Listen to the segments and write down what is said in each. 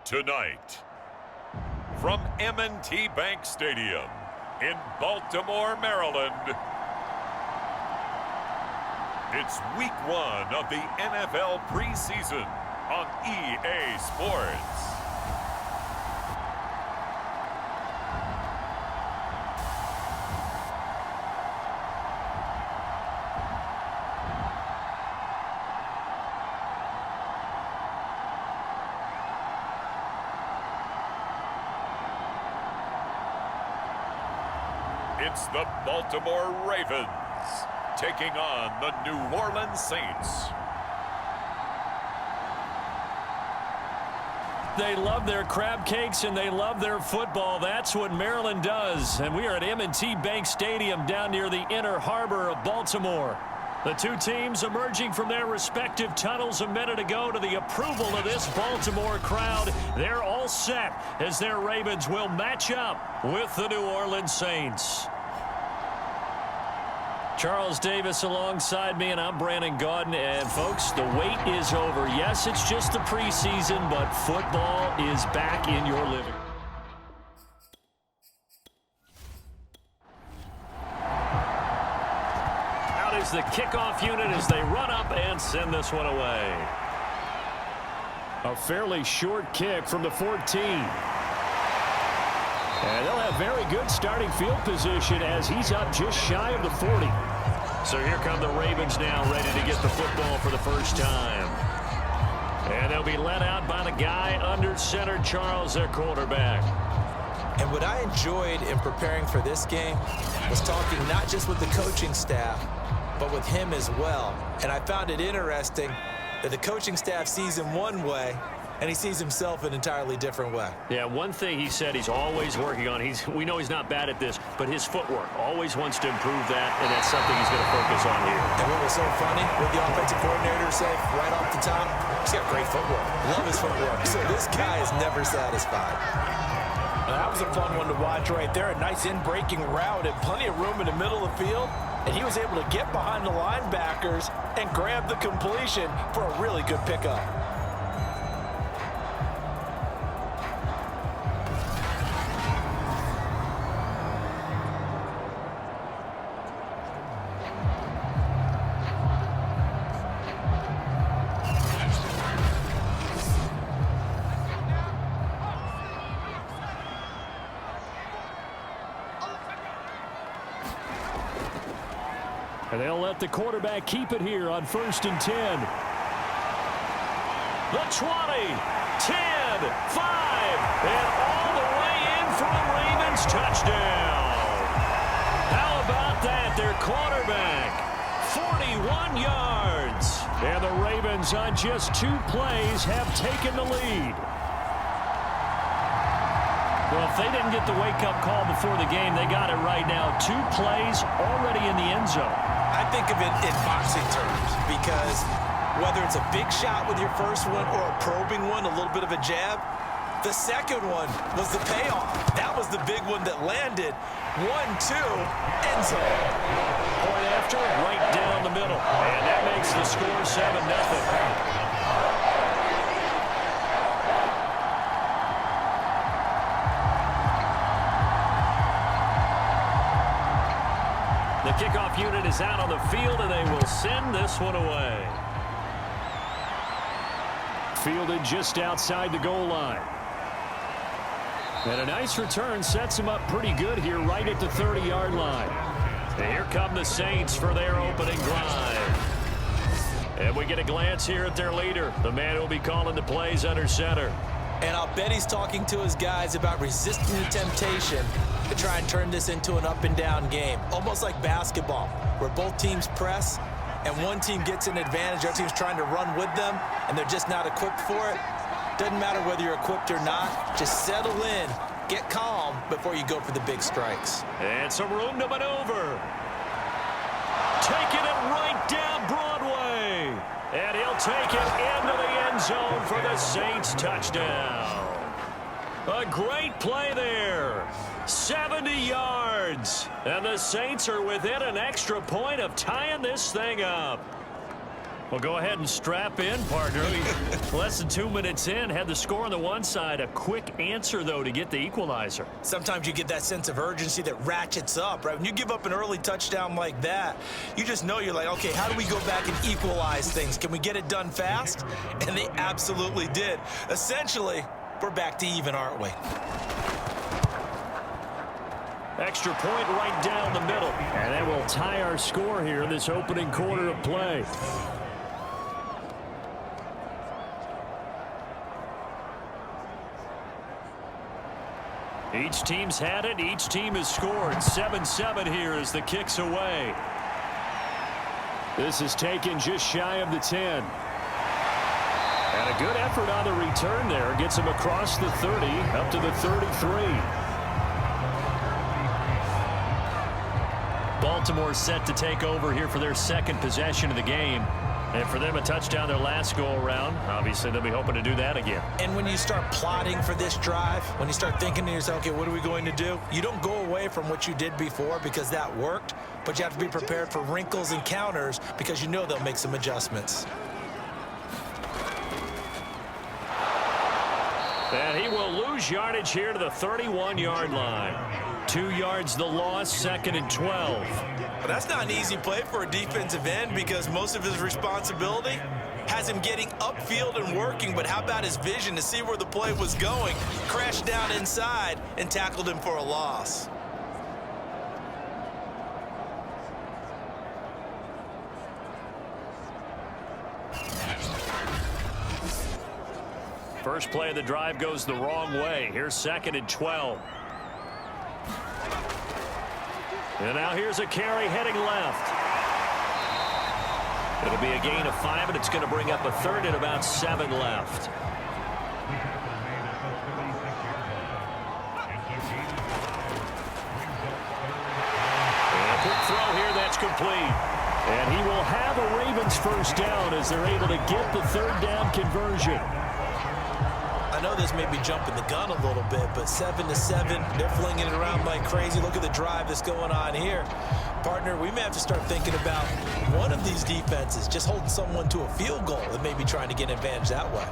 Tonight, from M&T Bank Stadium in Baltimore, Maryland, it's week 1 of the NFL preseason on EA Sports. It's the Baltimore Ravens taking on the New Orleans Saints. They love their crab cakes and they love their football. That's what Maryland does. And we are at M&T Bank Stadium down near the inner harbor of Baltimore. The two teams emerging from their respective tunnels a minute ago to the approval of this Baltimore crowd. They're all set as their Ravens will match up with the New Orleans Saints. Charles Davis alongside me, and I'm Brandon Gaudin. And, folks, the wait is over. Yes, it's just the preseason, but football is back in your living room. Out is the kickoff unit as they run up and send this one away. A fairly short kick from the 14. And they'll have very good starting field position as he's up just shy of the 40. So here come the Ravens now, ready to get the football for the first time. And they'll be led out by the guy under center, Charles, their quarterback. And what I enjoyed in preparing for this game was talking not just with the coaching staff, but with him as well. And I found it interesting that the coaching staff sees him one way, and he sees himself an entirely different way. Yeah, one thing he said he's always working on. We know he's not bad at this, but his footwork, always wants to improve that, and that's something he's going to focus on here. And what was so funny, what the offensive coordinator said right off the top, he's got great footwork. Love his footwork. So this guy is never satisfied. That was a fun one to watch right there. A nice in-breaking route and plenty of room in the middle of the field. And he was able to get behind the linebackers and grab the completion for a really good pickup. And they'll let the quarterback keep it here on 1st and 10. The 20, 10, 5, and all the way in for a Ravens touchdown. How about that? Their quarterback, 41 yards. And the Ravens on just 2 plays have taken the lead. Well, if they didn't get the wake-up call before the game, they got it right now. 2 plays already in the end zone. I think of it in boxing terms because whether it's a big shot with your first one or a probing one, a little bit of a jab, the second one was the payoff. That was the big one that landed. 1-2, end zone. Point after, right down the middle. And that makes the score 7-0. The kickoff unit is out on the field, and they will send this one away. Fielded just outside the goal line. And a nice return sets him up pretty good here right at the 30-yard line. And here come the Saints for their opening drive. And we get a glance here at their leader, the man who will be calling the plays under center. And I'll bet he's talking to his guys about resisting the temptation to try and turn this into an up-and-down game. Almost like basketball, where both teams press, and one team gets an advantage, the other team's trying to run with them, and they're just not equipped for it. Doesn't matter whether you're equipped or not. Just settle in, get calm before you go for the big strikes. And some room to maneuver. Taking it right down Broadway. And he'll take it into the end zone for the Saints touchdown. A great play there. 70 yards. And the Saints are within an extra point of tying this thing up. Well, go ahead and strap in, partner. Less than 2 minutes in, had the score on the one side. A quick answer, though, to get the equalizer. Sometimes you get that sense of urgency that ratchets up, right? When you give up an early touchdown like that, you just know you're like, okay, how do we go back and equalize things? Can we get it done fast? And they absolutely did. Essentially, we're back to even, aren't we? Extra point right down the middle. And that will tie our score here in this opening quarter of play. Each team's had it. Each team has scored. 7-7 here as the kick's away. This is taken just shy of the 10. And a good effort on the return there. Gets him across the 30, up to the 33. Baltimore set to take over here for their second possession of the game. And for them, a touchdown their last go-around. Obviously, they'll be hoping to do that again. And when you start plotting for this drive, when you start thinking to yourself, okay, what are we going to do? You don't go away from what you did before because that worked, but you have to be prepared for wrinkles and counters because you know they'll make some adjustments. And he will lose yardage here to the 31-yard line. 2 yards the loss, 2nd and 12. But that's not an easy play for a defensive end because most of his responsibility has him getting upfield and working, but how about his vision to see where the play was going, crashed down inside, and tackled him for a loss. First play of the drive goes the wrong way. Here's 2nd and 12. And now here's a carry heading left. It'll be a gain of 5, and it's going to bring up a 3rd and about 7 left. And a quick throw here that's complete. And he will have a Ravens first down as they're able to get the 3rd down conversion. I know this may be jumping the gun a little bit, but 7-7, they're flinging it around like crazy. Look at the drive that's going on here. Partner, we may have to start thinking about one of these defenses just holding someone to a field goal and maybe trying to get an advantage that way.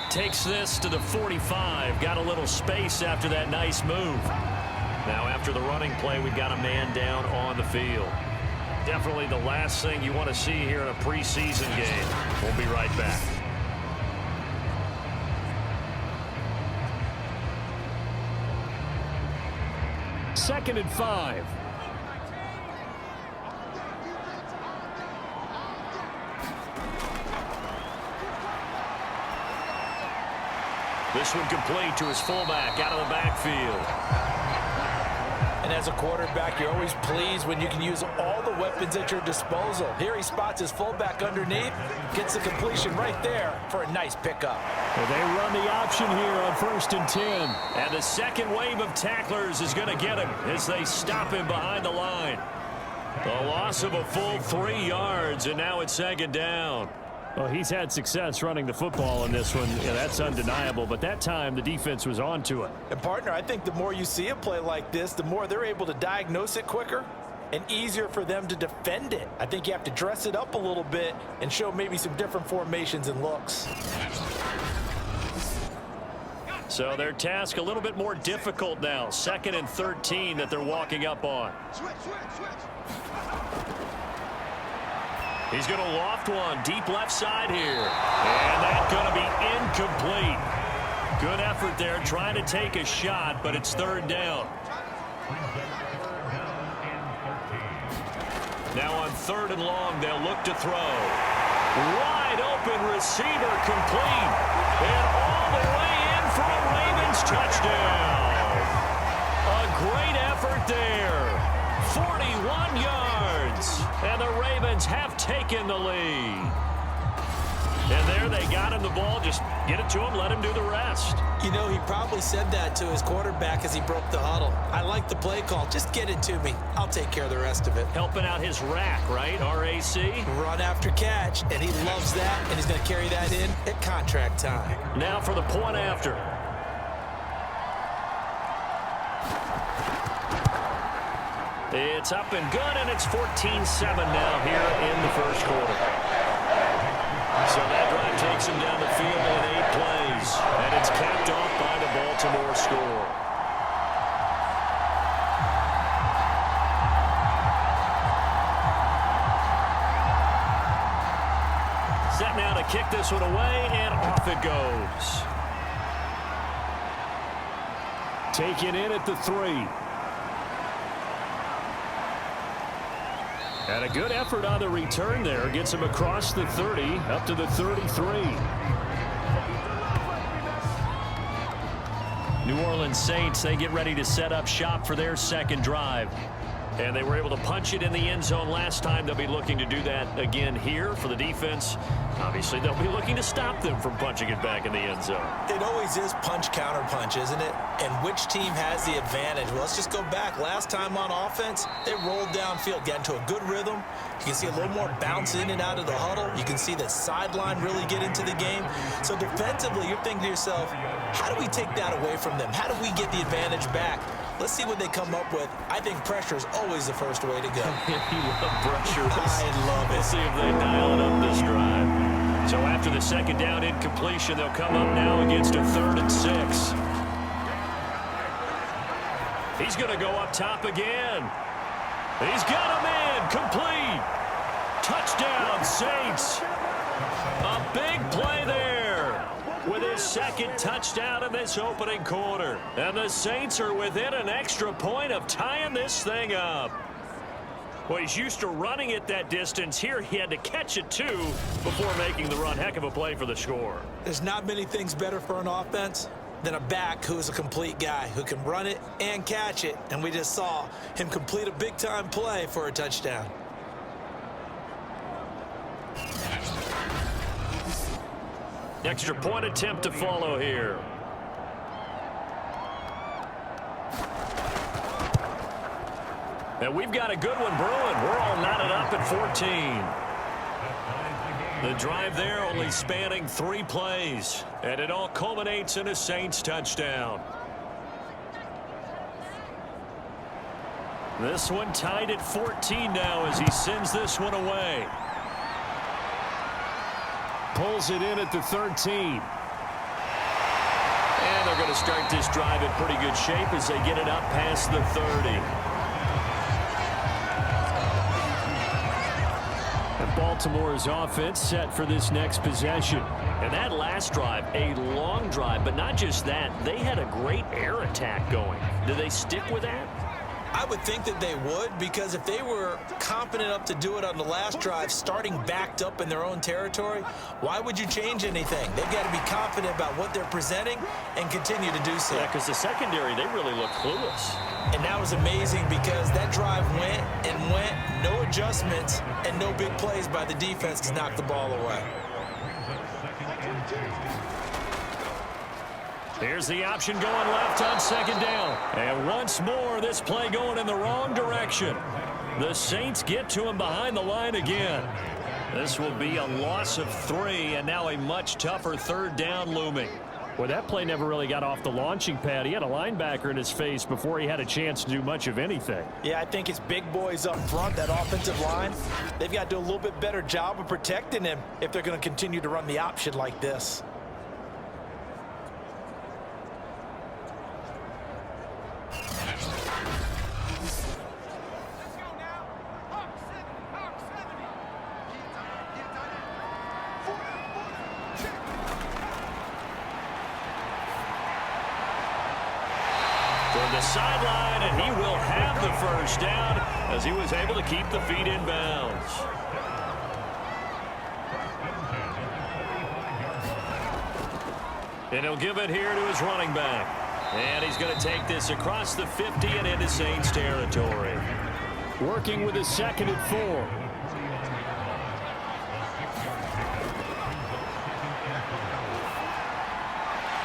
Takes this to the 45. Got a little space after that nice move. Now after the running play, we've got a man down on the field. Definitely the last thing you want to see here in a preseason game. We'll be right back. Second and 5. This one complete to his fullback out of the backfield. And as a quarterback, you're always pleased when you can use all the weapons at your disposal. Here he spots his fullback underneath, gets the completion right there for a nice pickup. Well, they run the option here on 1st and 10. And the second wave of tacklers is going to get him as they stop him behind the line. The loss of a full 3 yards, and now it's 2nd down. Well, he's had success running the football in this one. Yeah, that's undeniable, but that time the defense was on to it. And partner, I think the more you see a play like this, the more they're able to diagnose it quicker and easier for them to defend it. I think you have to dress it up a little bit and show maybe some different formations and looks. So their task a little bit more difficult now. 2nd and 13 that they're walking up on. He's going to loft one deep left side here. And that's going to be incomplete. Good effort there trying to take a shot, but it's 3rd down. Now on 3rd and long, they'll look to throw. Wide open receiver complete. And all the way in for a Ravens touchdown. A great effort there. 41 yards. And the Ravens have taken the lead. And there they got him the ball. Just get it to him, let him do the rest. You know, he probably said that to his quarterback as he broke the huddle. I like the play call. Just get it to me. I'll take care of the rest of it. Helping out his rack, right? R-A-C? Run after catch, and he loves that, and he's going to carry that in at contract time. Now for the point after. It's up and good, and it's 14-7 now here in the first quarter. So that drive takes him down the field in 8 plays, and it's capped off by the Baltimore score. Set now to kick this one away, and off it goes. Taken in at the 3. And a good effort on the return there. Gets him across the 30, up to the 33. New Orleans Saints, they get ready to set up shop for their second drive. And they were able to punch it in the end zone last time. They'll be looking to do that again here for the defense. Obviously, they'll be looking to stop them from punching it back in the end zone. It always is punch-counter-punch, isn't it? And which team has the advantage? Well, let's just go back. Last time on offense, they rolled downfield, got into a good rhythm. You can see a little more bounce in and out of the huddle. You can see the sideline really get into the game. So defensively, you're thinking to yourself, how do we take that away from them? How do we get the advantage back? Let's see what they come up with. I think pressure is always the first way to go. You love pressure. I love it. We'll see if they dial it up this drive. So after the second down incompletion, they'll come up now against a 3rd and 6. He's going to go up top again. He's got him in. Complete. Touchdown, Saints. A big play there with his second touchdown in this opening quarter. And the Saints are within an extra point of tying this thing up. Well, he's used to running it that distance. Here he had to catch it, too, before making the run. Heck of a play for the score. There's not many things better for an offense than a back who is a complete guy who can run it and catch it. And we just saw him complete a big-time play for a touchdown. Extra point attempt to follow here. And we've got a good one brewing. We're all knotted up at 14. The drive there only spanning 3 plays. And it all culminates in a Saints touchdown. This one tied at 14 now as he sends this one away. Pulls it in at the 13. And they're going to start this drive in pretty good shape as they get it up past the 30. And Baltimore's offense set for this next possession. And that last drive, a long drive, but not just that. They had a great air attack going. Do they stick with that? I would think that they would, because if they were confident enough to do it on the last drive, starting backed up in their own territory, why would you change anything? They've got to be confident about what they're presenting and continue to do so. Yeah, because the secondary, they really look clueless. And that was amazing because that drive went and went, no adjustments, and no big plays by the defense to knock the ball away. Here's the option going left on second down. And once more, this play going in the wrong direction. The Saints get to him behind the line again. This will be a loss of 3, and now a much tougher 3rd down looming. Well, that play never really got off the launching pad. He had a linebacker in his face before he had a chance to do much of anything. Yeah, I think it's big boys up front, that offensive line. They've got to do a little bit better job of protecting him if they're going to continue to run the option like this. The sideline, and he will have the first down as he was able to keep the feet in bounds. And he'll give it here to his running back. And he's going to take this across the 50 and into Saints territory. Working with his 2nd and 4.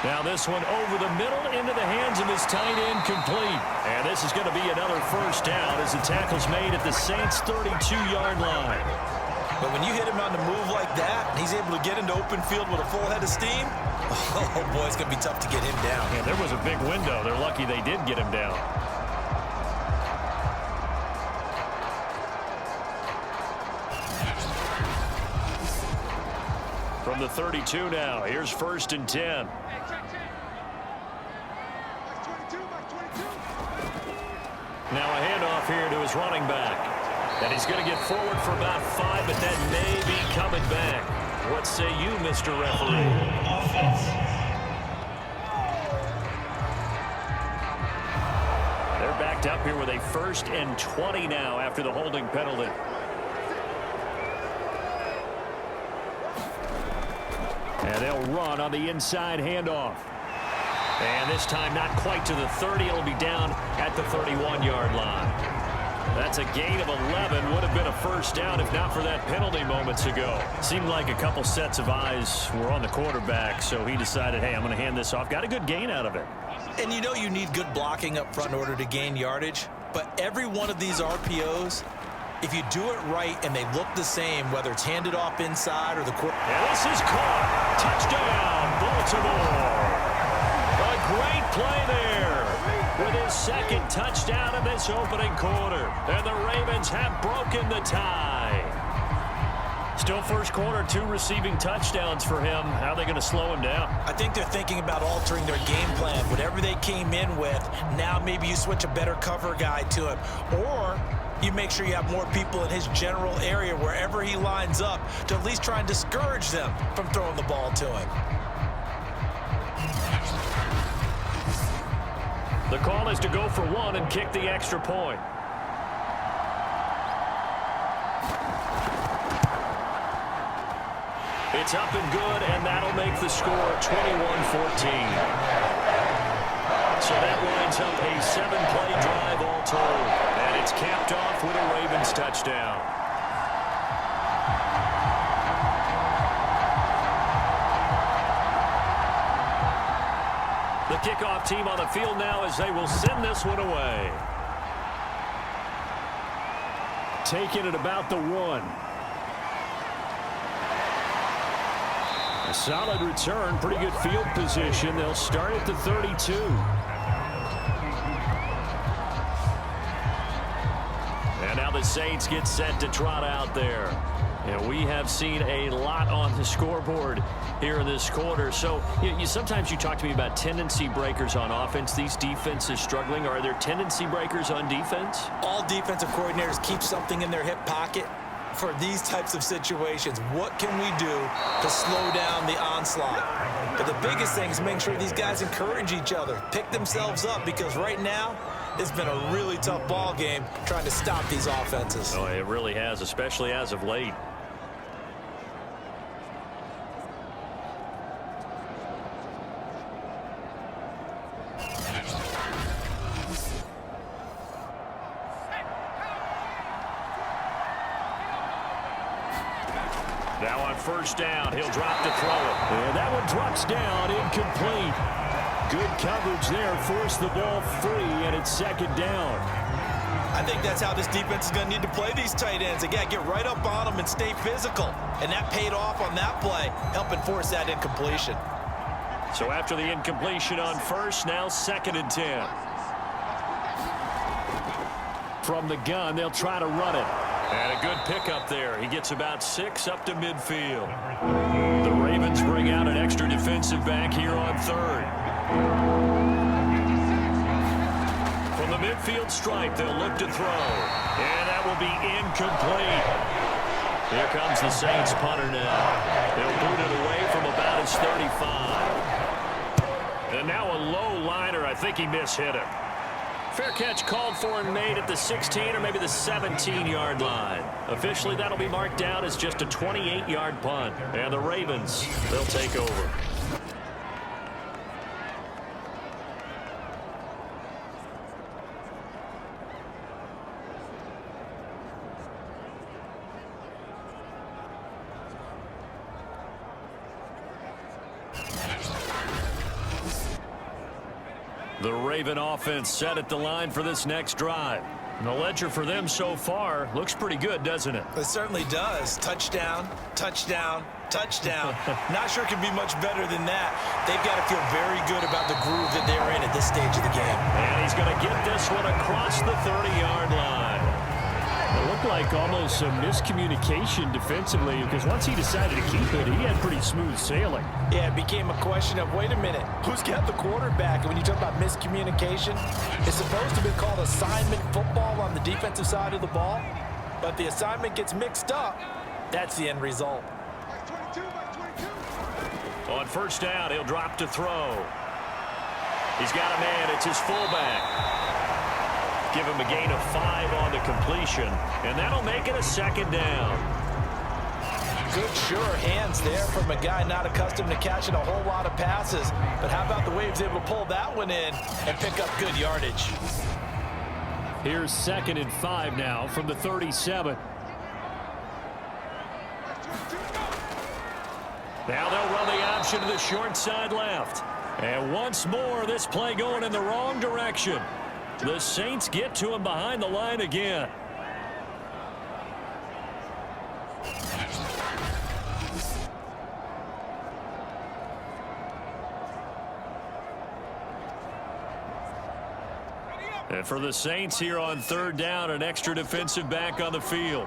Now this one over the middle into the hands of his tight end, complete. And this is going to be another first down as the tackle's made at the Saints' 32-yard line. But when you hit him on the move like that, and he's able to get into open field with a full head of steam, oh boy, it's going to be tough to get him down. Yeah, there was a big window. They're lucky they did get him down. From the 32 now, here's 1st and 10. Now a handoff here to his running back. And he's going to get forward for about 5, but that may be coming back. What say you, Mr. Referee? They're backed up here with a 1st and 20 now after the holding penalty. And they'll run on the inside handoff. And this time not quite to the 30. It'll be down at the 31-yard line. That's a gain of 11. Would have been a first down if not for that penalty moments ago. Seemed like a couple sets of eyes were on the quarterback, so he decided, hey, I'm going to hand this off. Got a good gain out of it. And you know you need good blocking up front in order to gain yardage. But every one of these RPOs, if you do it right and they look the same, whether it's handed off inside or the quarter. And this is caught. Touchdown, Baltimore. A great play there with his 2nd touchdown in this opening quarter. And the Ravens have broken the tie. Still first quarter, 2 receiving touchdowns for him. How are they going to slow him down? I think they're thinking about altering their game plan. Whatever they came in with, now maybe you switch a better cover guy to him. Or you make sure you have more people in his general area wherever he lines up to at least try and discourage them from throwing the ball to him. The call is to go for 1 and kick the extra point. It's up and good, and that'll make the score 21-14. So that winds up a 7-play drive all told. And it's capped off with a Ravens touchdown. The kickoff team on the field now as they will send this one away. Taking it about the 1. A solid return, pretty good field position. They'll start at the 32. And now the Saints get set to trot out there. And we have seen a lot on the scoreboard here in this quarter. So sometimes you talk to me about tendency breakers on offense. These defenses struggling. Are there tendency breakers on defense? All defensive coordinators keep something in their hip pocket for these types of situations. What can we do to slow down the onslaught? But the biggest thing is making sure these guys encourage each other, pick themselves up, because right now it's been a really tough ball game trying to stop these offenses. Oh, it really has, especially as of late. Now on first down, he'll drop to throw it. And that one drops down, incomplete. Good coverage there, forced the ball free, and it's 2nd down. I think that's how this defense is going to need to play these tight ends. Again, get right up on them and stay physical. And that paid off on that play, helping force that incompletion. So after the incompletion on first, now 2nd and 10. From the gun, they'll try to run it. And a good pickup there. He gets about 6 up to midfield. The Ravens bring out an extra defensive back here on 3rd. From the midfield stripe, they'll look to throw. And that will be incomplete. Here comes the Saints punter now. They'll boot it away from about his 35. And now a low liner. I think he mishit him. Fair catch called for and made at the 16 or maybe the 17-yard line. Officially, that'll be marked down as just a 28-yard punt. And the Ravens, they'll take over. The Raven offense set at the line for this next drive. And the ledger for them so far looks pretty good, doesn't it? It certainly does. Touchdown, touchdown, touchdown. Not sure it can be much better than that. They've got to feel very good about the groove that they're in at this stage of the game. And he's going to get this one across the 30-yard line. It looked like almost some miscommunication defensively, because once he decided to keep it, he had pretty smooth sailing. Yeah, it became a question of, wait a minute, who's got the quarterback? And when you talk about miscommunication, it's supposed to be called assignment football on the defensive side of the ball, but the assignment gets mixed up. That's the end result. On first down, he'll drop to throw. He's got a man. It's his fullback. Give him a gain of 5 on the completion, and that'll make it a second down. Good, sure hands there from a guy not accustomed to catching a whole lot of passes. But how about the way he was able to pull that one in and pick up good yardage? Here's 2nd and 5 now from the 37. Now they'll run the option to the short side left. And once more, this play going in the wrong direction. The Saints get to him behind the line again. And for the Saints here on 3rd down, an extra defensive back on the field.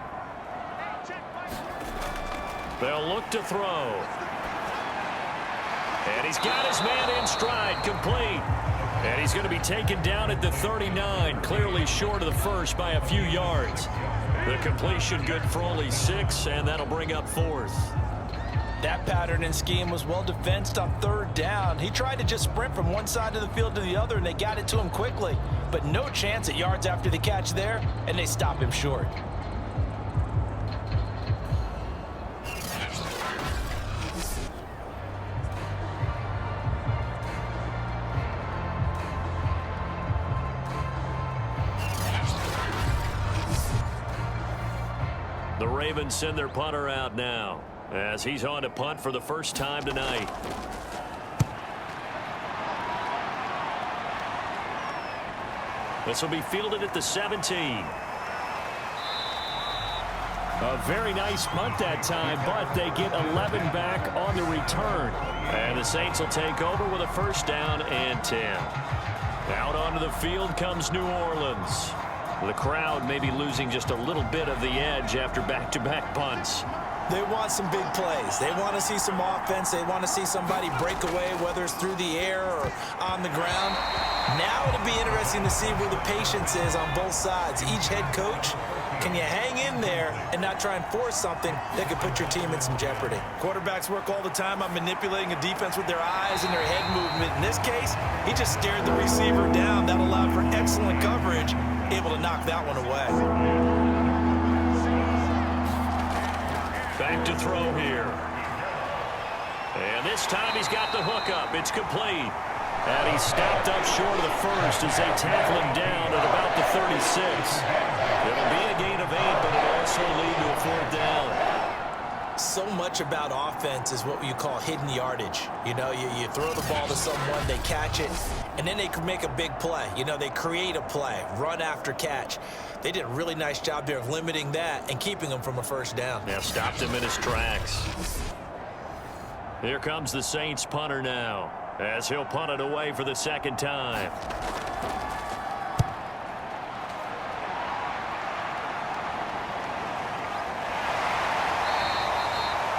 They'll look to throw. And he's got his man in stride, complete. And he's going to be taken down at the 39, clearly short of the first by a few yards. The completion good for only 6, and that'll bring up 4th. That pattern and scheme was well defensed on 3rd down. He tried to just sprint from one side of the field to the other, and they got it to him quickly. But no chance at yards after the catch there, and they stop him short. The Ravens send their punter out now as he's on to punt for the first time tonight. This will be fielded at the 17. A very nice punt that time, but they get 11 back on the return. And the Saints will take over with a first down and 10. Out onto the field comes New Orleans. The crowd may be losing just a little bit of the edge after back-to-back punts. They want some big plays. They want to see some offense. They want to see somebody break away, whether it's through the air or on the ground. Now it'll be interesting to see where the patience is on both sides. Each head coach, can you hang in there and not try and force something that could put your team in some jeopardy? Quarterbacks work all the time on manipulating a defense with their eyes and their head movement. In this case, he just stared the receiver down. That allowed for excellent coverage, able to knock that one away. Back to throw here. And this time he's got the hook up. It's complete. And he's stopped up short of the first as they tackle him down at about the 36. It'll be a gain of 8, but it'll also lead to a 4th down. So much about offense is what you call hidden yardage. You know, you throw the ball to someone, they catch it, and then they can make a big play. You know, they create a play, run after catch. They did a really nice job there of limiting that and keeping him from a first down. Yeah, stopped him in his tracks. Here comes the Saints punter now, as he'll punt it away for the 2nd time.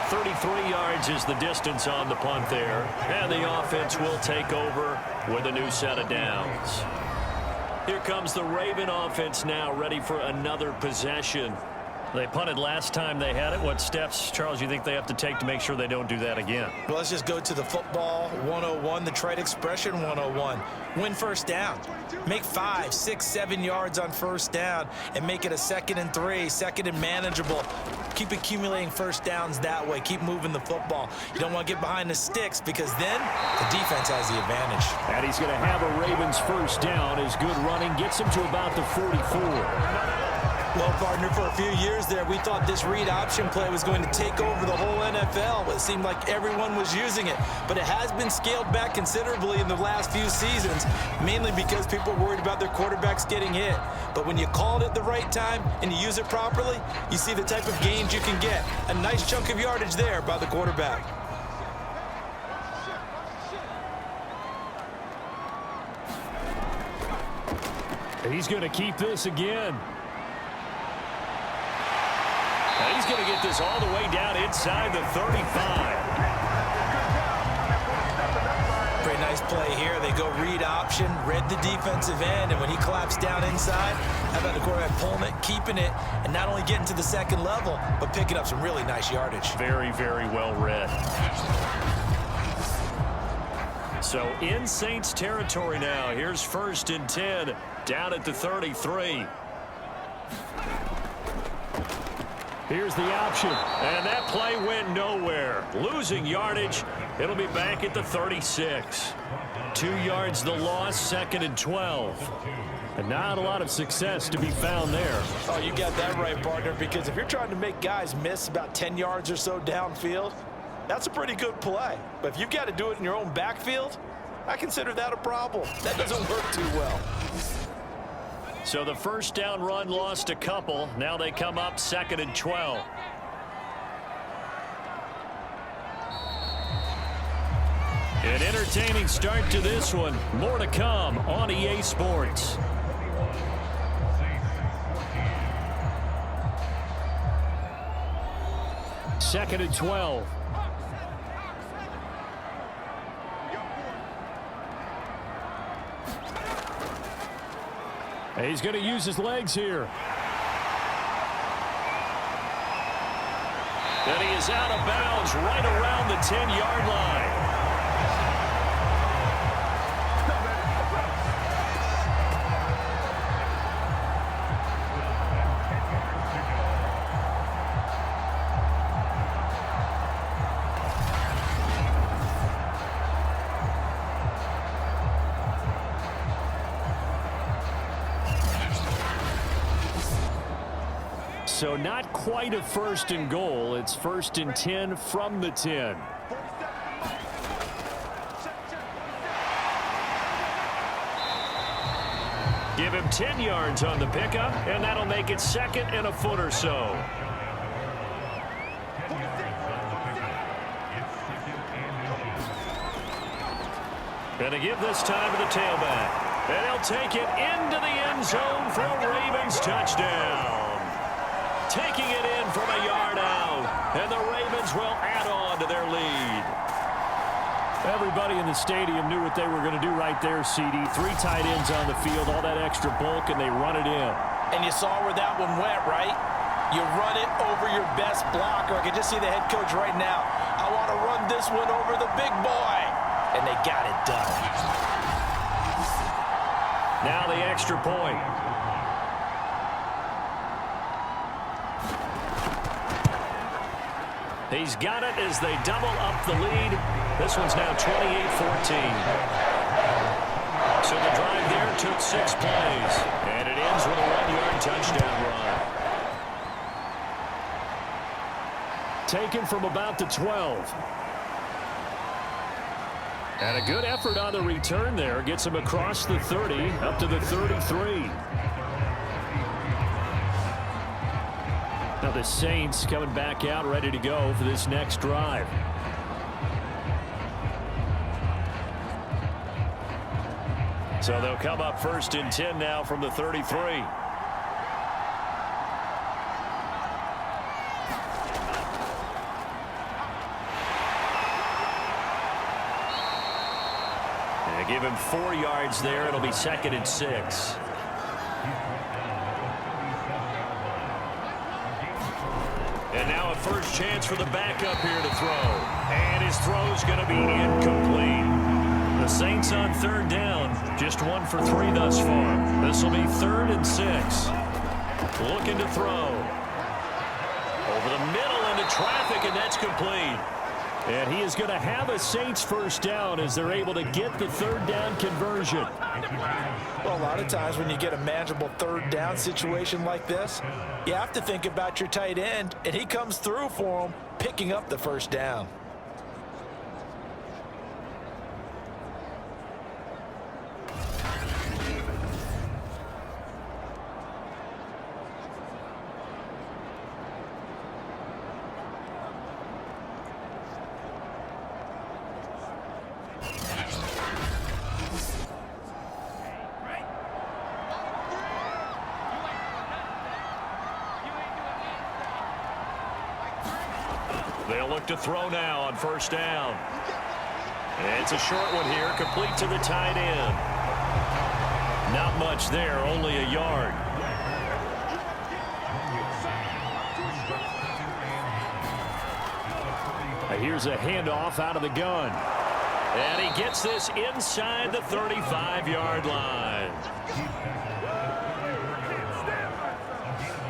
33 yards is the distance on the punt there. And the offense will take over with a new set of downs. Here comes the Raven offense now, ready for another possession. They punted last time they had it. What steps, Charles, you think they have to take to make sure they don't do that again? Well, let's just go to the football 101, the trade expression 101. Win first down. Make 5, 6, 7 yards on first down and make it a 2nd and 3, 2nd and manageable. Keep accumulating first downs that way. Keep moving the football. You don't want to get behind the sticks because then the defense has the advantage. And he's going to have a Ravens first down as good running gets him to about the 44. Well, partner, for a few years there, we thought this read option play was going to take over the whole NFL. It seemed like everyone was using it, but it has been scaled back considerably in the last few seasons, mainly because people are worried about their quarterbacks getting hit. But when you call it at the right time and you use it properly, you see the type of gains you can get. A nice chunk of yardage there by the quarterback. He's going to keep this again. And he's going to get this all the way down inside the 35. Pretty nice play here. They go read option, read the defensive end, and when he claps down inside, how about the quarterback pulling it, keeping it, and not only getting to the second level, but picking up some really nice yardage. Very, very well read. So in Saints territory now. Here's 1st and 10 down at the 33. Here's the option. And that play went nowhere. Losing yardage. It'll be back at the 36. 2 yards the loss, 2nd and 12. And not a lot of success to be found there. Oh, you got that right, partner, because if you're trying to make guys miss about 10 yards or so downfield, that's a pretty good play. But if you've got to do it in your own backfield, I consider that a problem. That doesn't work too well. So the first down run lost a couple. Now they come up 2nd and 12. An entertaining start to this one. More to come on EA Sports. Second and 12. He's going to use his legs here. And he is out of bounds right around the 10-yard line. So not quite a 1st and goal. It's 1st and 10 from the 10. Give him 10 yards on the pickup, and that'll make it 2nd and a foot or so. And to give this time to the tailback. And he'll take it into the end zone for a Ravens touchdown. Taking it in from a yard out, and the Ravens will add on to their lead. Everybody in the stadium knew what they were going to do right there, CD. 3 tight ends on the field, all that extra bulk, and they run it in. And you saw where that one went, right? You run it over your best blocker. I can just see the head coach right now. I want to run this one over the big boy. And they got it done. Now the extra point. He's got it as they double up the lead. This one's now 28-14. So the drive there took 6 plays. And it ends with a 1-yard touchdown run. Taken from about the 12. And a good effort on the return there. Gets him across the 30, up to the 33. Now the Saints coming back out ready to go for this next drive. So they'll come up 1st and 10 now from the 33. And give him 4 yards there. It'll be 2nd and 6. And now a first chance for the backup here to throw. And his throw's going to be incomplete. The Saints on 3rd down. Just 1 for 3 thus far. This will be 3rd and 6. Looking to throw. Over the middle into traffic, and that's complete. And he is going to have a Saints first down as they're able to get the third down conversion. Well, a lot of times when you get a manageable third down situation like this, you have to think about your tight end, and he comes through for him, picking up the first down. They'll look to throw now on first down. And it's a short one here, complete to the tight end. Not much there, only a yard. Here's a handoff out of the gun. And he gets this inside the 35-yard line.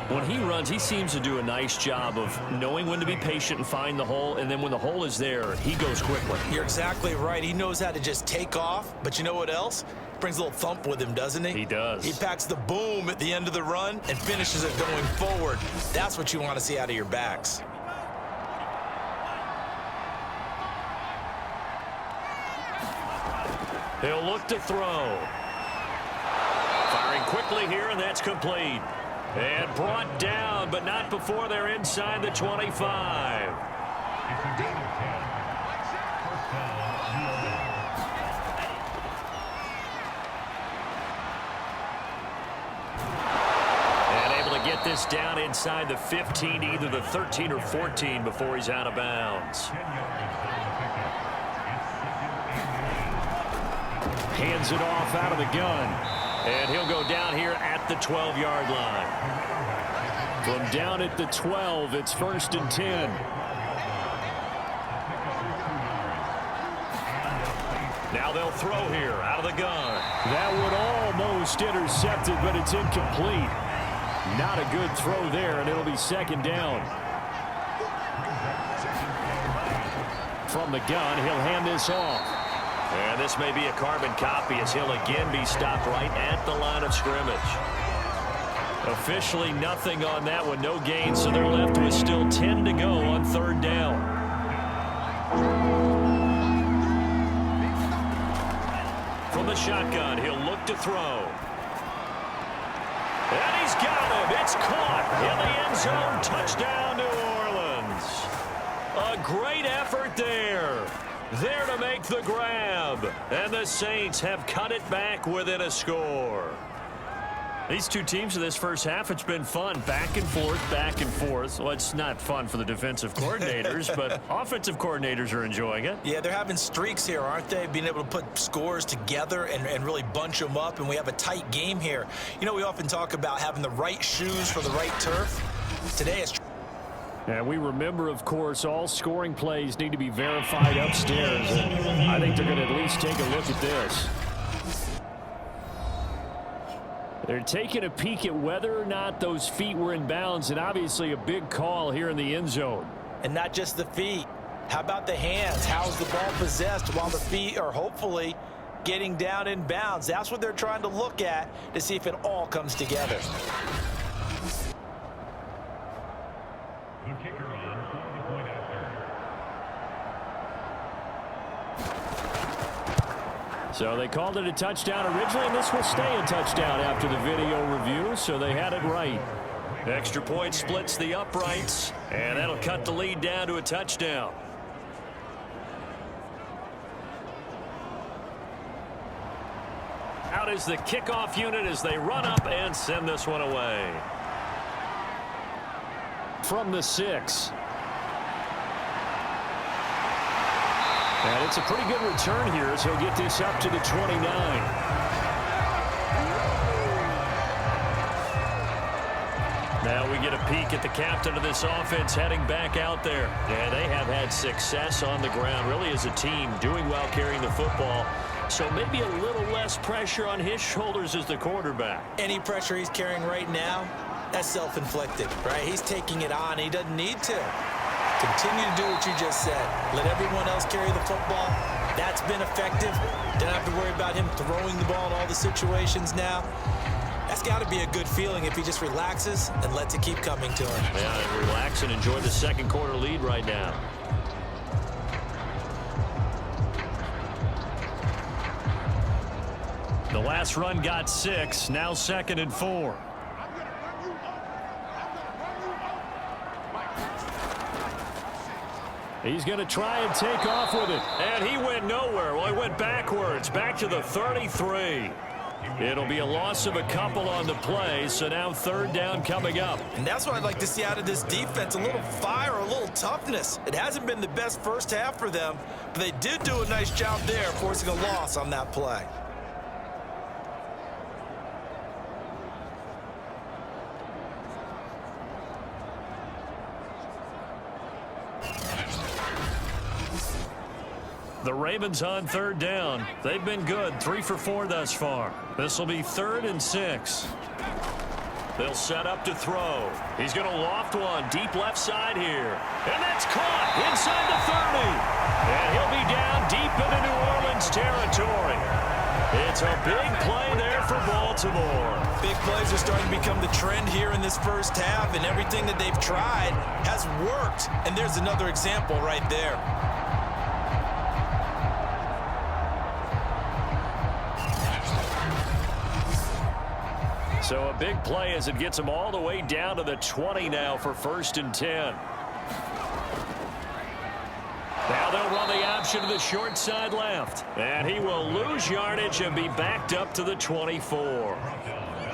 When he runs, he seems to do a nice job of knowing when to be patient and find the hole, and then when the hole is there, he goes quickly. You're exactly right. He knows how to just take off, but you know what else? Brings a little thump with him, doesn't he? He does. He packs the boom at the end of the run and finishes it going forward. That's what you want to see out of your backs. He'll look to throw. Firing quickly here, and that's complete. And brought down, but not before they're inside the 25. And able to get this down inside the 15, either the 13 or 14 before he's out of bounds. Hands it off out of the gun. And he'll go down here at the 12-yard line. From down at the 12, it's 1st and 10. Now they'll throw here out of the gun. That would almost intercept it, but it's incomplete. Not a good throw there, and it'll be 2nd down. From the gun, he'll hand this off. And this may be a carbon copy as he'll again be stopped right at the line of scrimmage. Officially nothing on that one, no gain, so they're left with still 10 to go on 3rd down. From the shotgun, he'll look to throw. And he's got him. It's caught in the end zone. Touchdown, New Orleans. A great effort there. There to make the grab. And the Saints have cut it back within a score. These two teams in this first half, it's been fun. Back and forth, back and forth. Well, it's not fun for the defensive coordinators, but offensive coordinators are enjoying it. Yeah, they're having streaks here, aren't they? Being able to put scores together and really bunch them up, and we have a tight game here. You know, we often talk about having the right shoes for the right turf. Today it's... And we remember, of course, all scoring plays need to be verified upstairs. And I think they're going to at least take a look at this. They're taking a peek at whether or not those feet were in bounds, and obviously a big call here in the end zone. And not just the feet. How about the hands? How's the ball possessed while the feet are hopefully getting down in bounds? That's what they're trying to look at to see if it all comes together. The kicker on the point after. So they called it a touchdown originally, and this will stay a touchdown after the video review, so they had it right. Extra point splits the uprights, and that'll cut the lead down to a touchdown. Out is the kickoff unit as they run up and send this one away. From the 6. And it's a pretty good return here as he'll get this up to the 29. Now we get a peek at the captain of this offense heading back out there. And they have had success on the ground, really as a team, doing well carrying the football. So maybe a little less pressure on his shoulders as the quarterback. Any pressure he's carrying right now, that's self-inflicted, right? He's taking it on. He doesn't need to. Continue to do what you just said. Let everyone else carry the football. That's been effective. Don't have to worry about him throwing the ball in all the situations now. That's got to be a good feeling if he just relaxes and lets it keep coming to him. Yeah, relax and enjoy the second quarter lead right now. The last run got 6, now 2nd and 4. He's going to try and take off with it. And he went nowhere. Well, he went backwards, back to the 33. It'll be a loss of a couple on the play, so now 3rd down coming up. And that's what I'd like to see out of this defense, a little fire, a little toughness. It hasn't been the best first half for them, but they did do a nice job there, forcing a loss on that play. The Ravens on 3rd down. They've been good, 3 for 4 thus far. This will be 3rd and 6. They'll set up to throw. He's going to loft one deep left side here. And that's caught inside the 30. And he'll be down deep into New Orleans territory. It's a big play there for Baltimore. Big plays are starting to become the trend here in this first half, and everything that they've tried has worked. And there's another example right there. So a big play as it gets them all the way down to the 20 now for 1st and 10. Now they'll run the option to the short side left. And he will lose yardage and be backed up to the 24.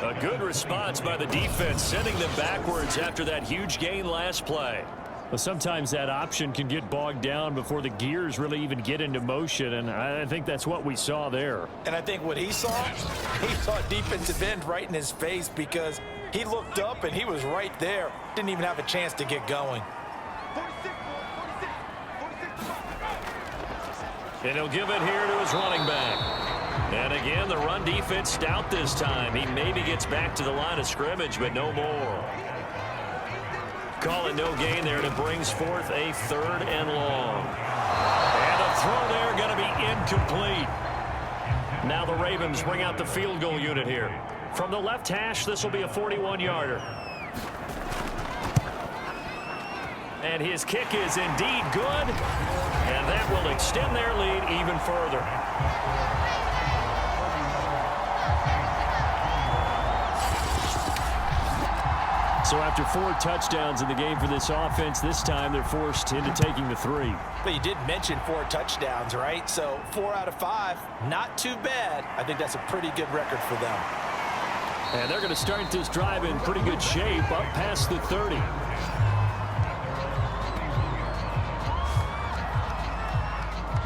A good response by the defense, sending them backwards after that huge gain last play. Well, sometimes that option can get bogged down before the gears really even get into motion, and I think that's what we saw there. And I think what he saw defensive end right in his face, because he looked up and he was right there. Didn't even have a chance to get going. And he'll give it here to his running back. And again, the run defense stout this time. He maybe gets back to the line of scrimmage, but no more. Call it no gain there, and it brings forth a 3rd and long. And a throw there going to be incomplete. Now the Ravens bring out the field goal unit here. From the left hash, this will be a 41-yarder. And his kick is indeed good, and that will extend their lead even further. So after 4 touchdowns in the game for this offense, this time they're forced into taking the 3. But you did mention 4 touchdowns, right? So 4 out of 5, not too bad. I think that's a pretty good record for them. And they're going to start this drive in pretty good shape, up past the 30.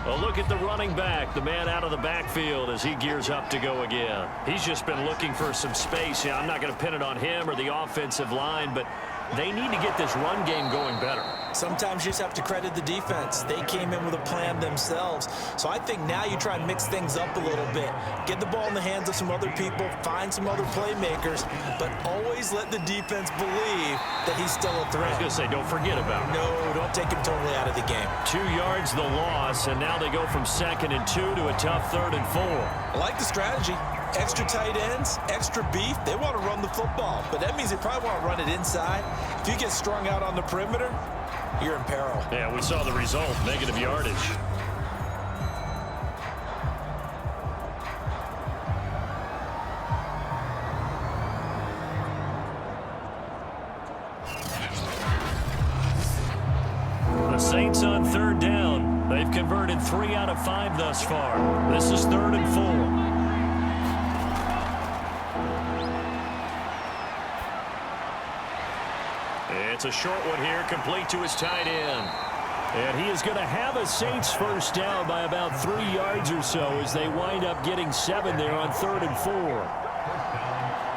A look at the running back, the man out of the backfield as he gears up to go again. He's just been looking for some space. Yeah, I'm not going to pin it on him or the offensive line, but they need to get this run game going better. Sometimes you just have to credit the defense. They came in with a plan themselves. So I think now you try and mix things up a little bit. Get the ball in the hands of some other people, find some other playmakers, but always let the defense believe that he's still a threat. I was going to say, don't forget about him. No, don't take him totally out of the game. 2 yards the loss, and now they go from 2nd and 2 to a tough 3rd and 4. I like the strategy. Extra tight ends, extra beef. They want to run the football, but that means they probably want to run it inside. If you get strung out on the perimeter, you're in peril. Yeah, we saw the result, negative yardage. The Saints on 3rd down. They've converted 3 out of 5 thus far. This is 3rd and 4. It's a short one here, complete to his tight end. And he is going to have a Saints first down by about 3 yards or so as they wind up getting 7 there on 3rd and 4.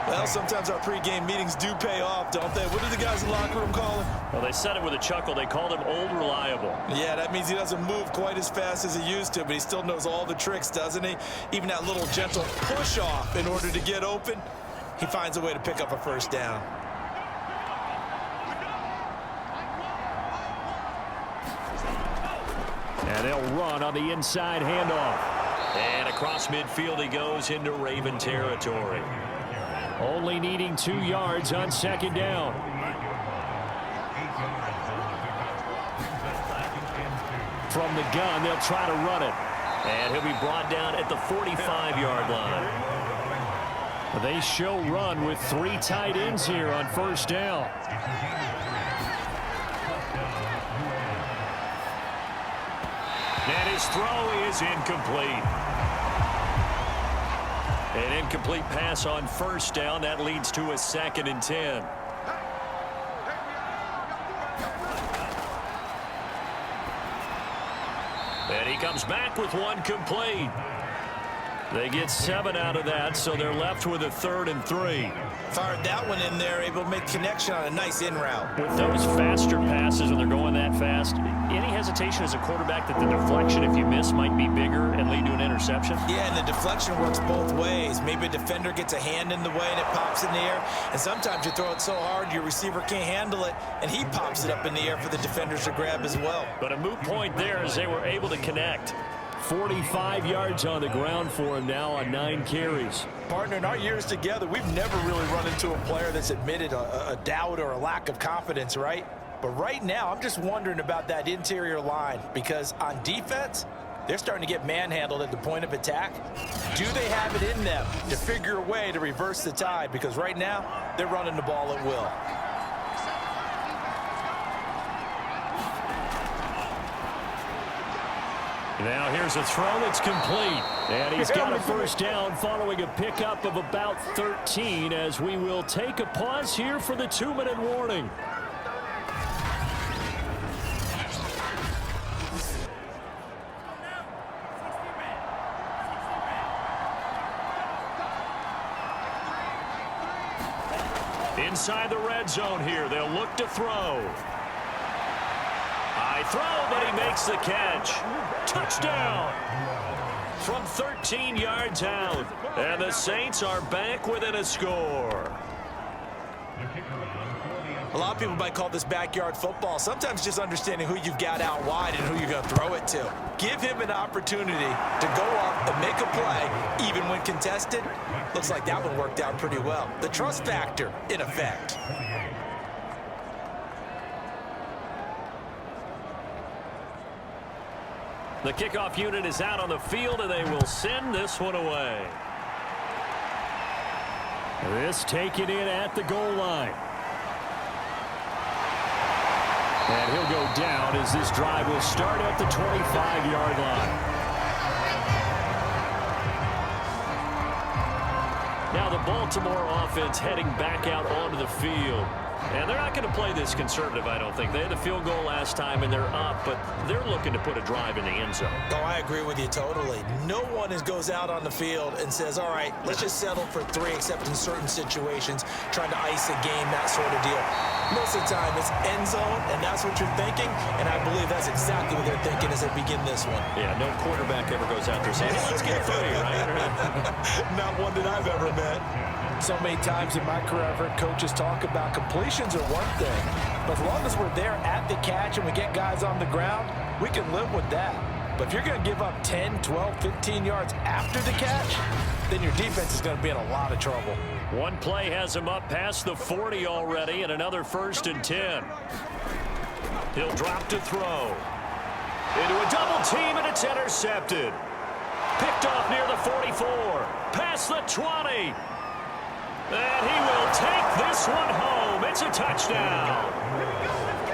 Well, sometimes our pregame meetings do pay off, don't they? What do the guys in the locker room call him? Well, they said it with a chuckle. They called him Old Reliable. Yeah, that means he doesn't move quite as fast as he used to, but he still knows all the tricks, doesn't he? Even that little gentle push-off in order to get open, he finds a way to pick up a first down. And they'll run on the inside handoff. And across midfield he goes into Raven territory. Only needing 2 yards on second down. From the gun, they'll try to run it. And he'll be brought down at the 45-yard line. They show run with 3 tight ends here on first down. And his throw is incomplete. An incomplete pass on first down. That leads to a 2nd and 10. And he comes back with 1 complete. They get 7 out of that, so they're left with a 3rd and 3. Fired that one in there, able to make connection on a nice in route. With those faster passes when they're going that fast, any hesitation as a quarterback that the deflection, if you miss, might be bigger and lead to an interception? Yeah, and the deflection works both ways. Maybe a defender gets a hand in the way and it pops in the air. And sometimes you throw it so hard your receiver can't handle it, and he pops it up in the air for the defenders to grab as well. But a moot point there as they were able to connect. 45 yards on the ground for him now on 9 carries. Partner, in our years together, we've never really run into a player that's admitted a doubt or a lack of confidence, right? But right now, I'm just wondering about that interior line, because on defense, they're starting to get manhandled at the point of attack. Do they have it in them to figure a way to reverse the tide? Because right now, they're running the ball at will. Now here's a throw that's complete. And he's got a first down following a pickup of about 13 as we will take a pause here for the 2-minute warning. Inside the red zone here, they'll look to throw. High throw, but he makes the catch. Touchdown! From 13 yards out, and the Saints are back within a score. A lot of people might call this backyard football. Sometimes just understanding who you've got out wide and who you're going to throw it to. Give him an opportunity to go up and make a play, even when contested. Looks like that one worked out pretty well. The trust factor, in effect. The kickoff unit is out on the field, and they will send this one away. This taken in at the goal line. And he'll go down as this drive will start at the 25-yard line. Now the Baltimore offense heading back out onto the field. And they're not going to play this conservative, I don't think. They had the field goal last time, and they're up, but they're looking to put a drive in the end zone. Oh, I agree with you totally. No one goes out on the field and says, all right, let's just settle for 3, except in certain situations, trying to ice a game, that sort of deal. Most of the time, it's end zone, and that's what you're thinking, and I believe that's exactly what they're thinking as they begin this one. Yeah, no quarterback ever goes out there saying, let's get a footy, right? Not one that I've ever met. So many times in my career, I've heard coaches talk about completions are one thing, but as long as we're there at the catch and we get guys on the ground, we can live with that. But if you're going to give up 10, 12, 15 yards after the catch, then your defense is going to be in a lot of trouble. One play has him up past the 40 already, and another 1st and 10. He'll drop to throw. Into a double team, and it's intercepted. Picked off near the 44. Past the 20. And he will take this one home. It's a touchdown.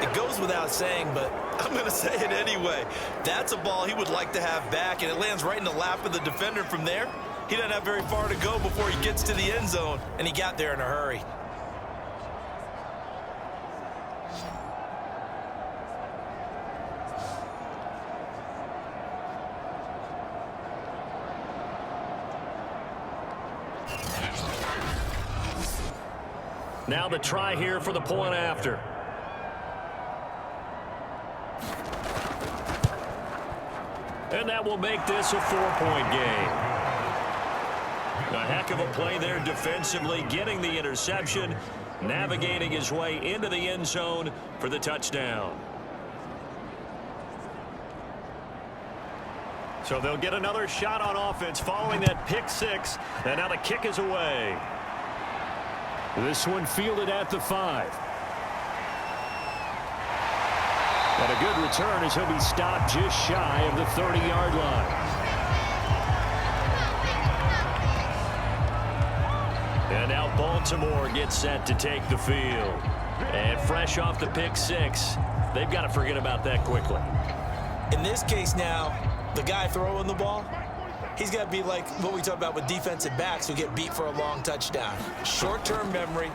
It goes without saying, but I'm going to say it anyway. That's a ball he would like to have back, and it lands right in the lap of the defender from there. He doesn't have very far to go before he gets to the end zone, and he got there in a hurry. Now the try here for the point after. And that will make this a 4-point game. A heck of a play there defensively, getting the interception, navigating his way into the end zone for the touchdown. So they'll get another shot on offense following that pick six. And now the kick is away. This one fielded at the 5. And a good return as he'll be stopped just shy of the 30-yard line. And now Baltimore gets set to take the field. And fresh off the pick six, they've got to forget about that quickly. In this case now, the guy throwing the ball, he's got to be like what we talk about with defensive backs who get beat for a long touchdown. Short-term memory,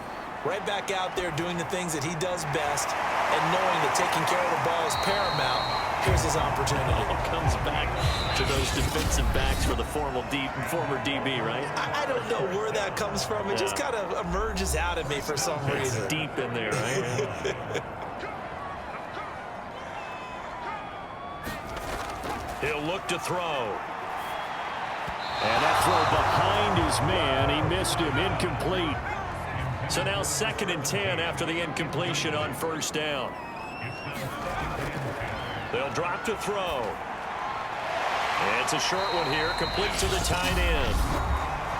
right back out there doing the things that he does best, and knowing that taking care of the ball is paramount. Here's his opportunity. It comes back to those defensive backs for the former DB, right? I don't know where that comes from. It just kind of emerges out of me for some reason. It's deep in there, right? He'll look to throw. And that throw behind his man. He missed him. Incomplete. So now 2nd and 10 after the incompletion on first down. They'll drop to throw. And it's a short one here, complete to the tight end.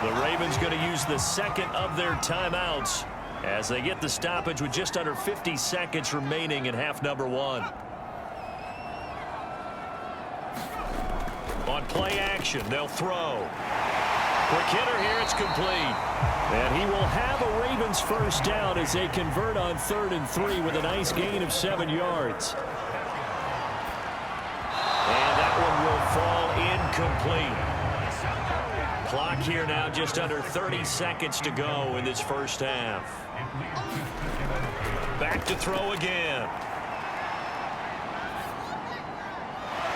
The Ravens going to use the second of their timeouts as they get the stoppage with just under 50 seconds remaining in half number 1. On play action, they'll throw. Quick hitter here, it's complete. And he will have a Ravens first down as they convert on 3rd and 3 with a nice gain of 7 yards. And that one will fall incomplete. Clock here now just under 30 seconds to go in this first half. Back to throw again.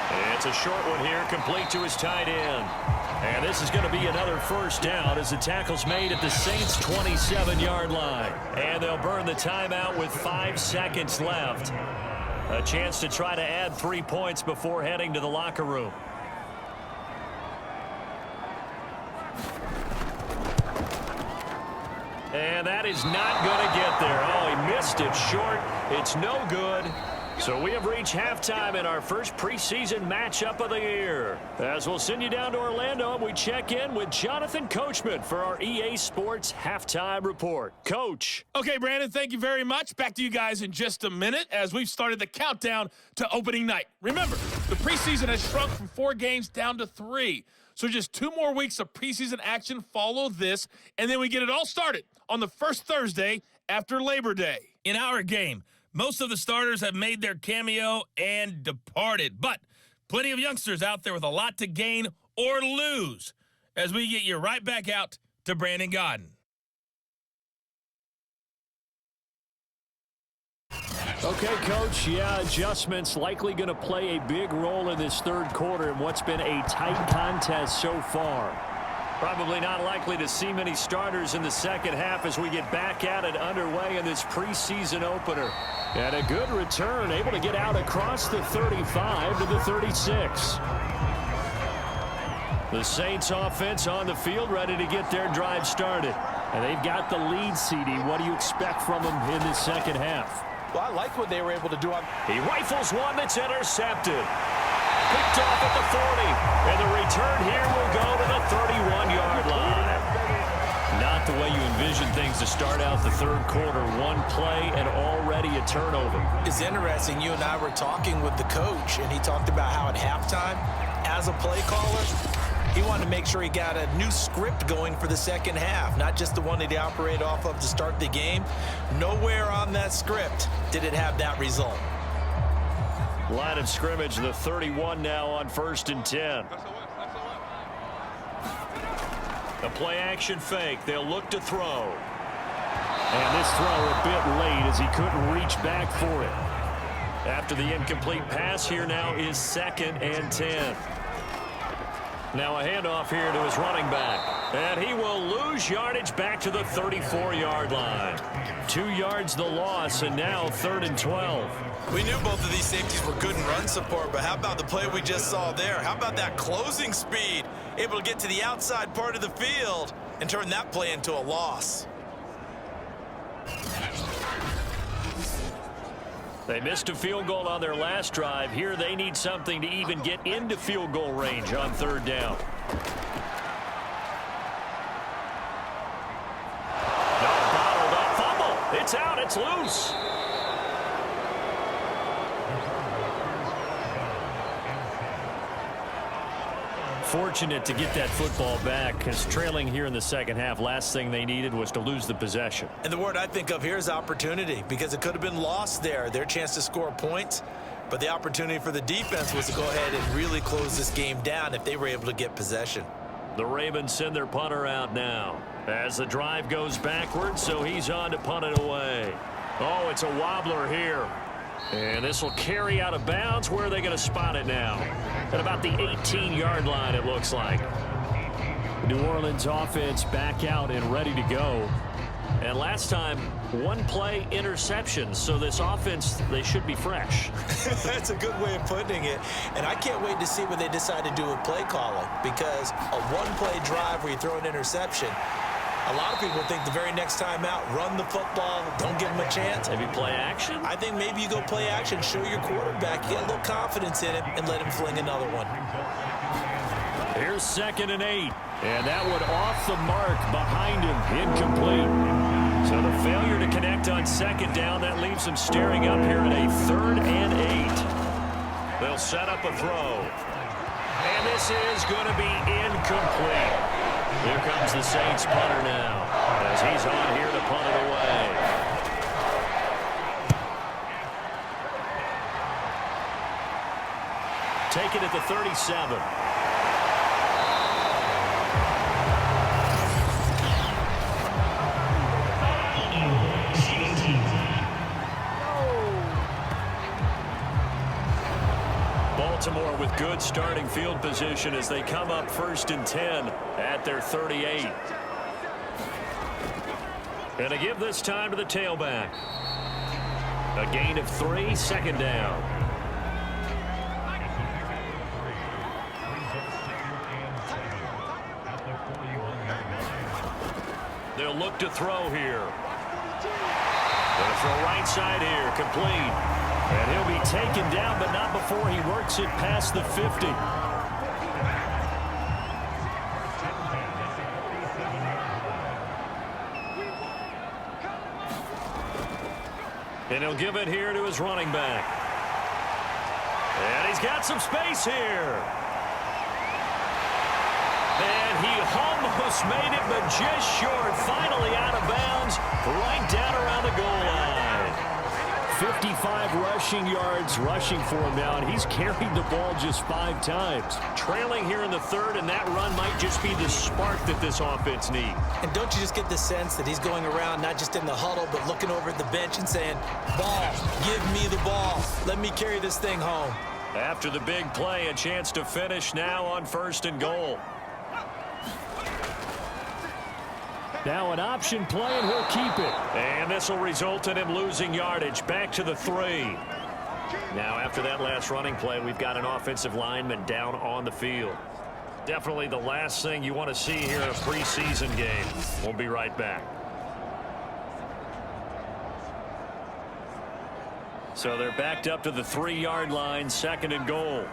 And it's a short one here, complete to his tight end. And this is going to be another first down as the tackle's made at the Saints' 27-yard line. And they'll burn the timeout with 5 seconds left. A chance to try to add 3 points before heading to the locker room. And that is not going to get there. Oh, he missed it short. It's no good. So we have reached halftime in our first preseason matchup of the year. As we'll send you down to Orlando, we check in with Jonathan Coachman for our EA Sports Halftime Report. Coach. Okay, Brandon, thank you very much. Back to you guys in just a minute as we've started the countdown to opening night. Remember, the preseason has shrunk from 4 games down to 3. So just 2 more weeks of preseason action follow this, and then we get it all started on the first Thursday after Labor Day. In our game, most of the starters have made their cameo and departed, but plenty of youngsters out there with a lot to gain or lose as we get you right back out to Brandon Godden. Okay, Coach, adjustments likely going to play a big role in this third quarter in what's been a tight contest so far. Probably not likely to see many starters in the second half as we get back at it underway in this preseason opener. And a good return, able to get out across the 35 to the 36. The Saints offense on the field ready to get their drive started. And they've got the lead, CD. What do you expect from them in the second half? Well, I like what they were able to do. He rifles one that's intercepted. Picked off at the 40. And the return here will go to the 31-yard line. Not the way you envision things to start out the third quarter. One play and already a turnover. It's interesting. You and I were talking with the coach, and he talked about how at halftime, as a play caller, he wanted to make sure he got a new script going for the second half, not just the one that he operated off of to start the game. Nowhere on that script did it have that result. Line of scrimmage, the 31 now on 1st and 10. A play action fake. They'll look to throw. And this throw a bit late as he couldn't reach back for it. After the incomplete pass, here now is 2nd and 10. Now a handoff here to his running back. And he will lose yardage back to the 34-yard line. 2 yards the loss, and now 3rd and 12. We knew both of these safeties were good in run support, but how about the play we just saw there? How about that closing speed? Able to get to the outside part of the field and turn that play into a loss. They missed a field goal on their last drive. Here they need something to even get into field goal range on third down. No, bottled up fumble. It's out. It's loose. Fortunate to get that football back, because trailing here in the second half, last thing they needed was to lose the possession. And the word I think of here is opportunity, because it could have been lost there, their chance to score points. But the opportunity for the defense was to go ahead and really close this game down if they were able to get possession. The Ravens send their punter out now as the drive goes backwards, so he's on to punt it away. Oh, it's a wobbler here. And this will carry out of bounds. Where are they going to spot it now? At about the 18-yard line, it looks like. New Orleans offense back out and ready to go. And last time, one play interception. So this offense, they should be fresh. That's a good way of putting it. And I can't wait to see what they decide to do with play calling, because a one-play drive where you throw an interception, a lot of people think the very next time out, run the football, don't give them a chance. Maybe play action? I think maybe you go play action, show your quarterback, get a little confidence in him, and let him fling another one. Here's 2nd and 8. And that one off the mark behind him, incomplete. So the failure to connect on 2nd down, that leaves him staring up here at a 3rd and 8. They'll set up a throw. And this is going to be incomplete. Here comes the Saints punter now, as he's on here to punt it away. Take it at the 37. Baltimore with good starting field position as they come up 1st and 10 at their 38. And to give this time to the tailback. A gain of 3, 2nd down. They'll look to throw here. Going to throw right side here, complete. And he'll be taken down, but not before he works it past the 50. And he'll give it here to his running back. And he's got some space here. And he almost made it, but just short. Finally out of bounds, right down around the goal line. 55 rushing yards rushing for him now, and he's carried the ball just 5 times. Trailing here in the 3rd, and that run might just be the spark that this offense needs. And don't you just get the sense that he's going around not just in the huddle, but looking over at the bench and saying, ball, give me the ball. Let me carry this thing home. After the big play, a chance to finish now on 1st and goal. Now an option play, and he'll keep it. And this will result in him losing yardage. Back to the 3. Now after that last running play, we've got an offensive lineman down on the field. Definitely the last thing you want to see here in a preseason game. We'll be right back. So they're backed up to the 3-yard line, 2nd and goal.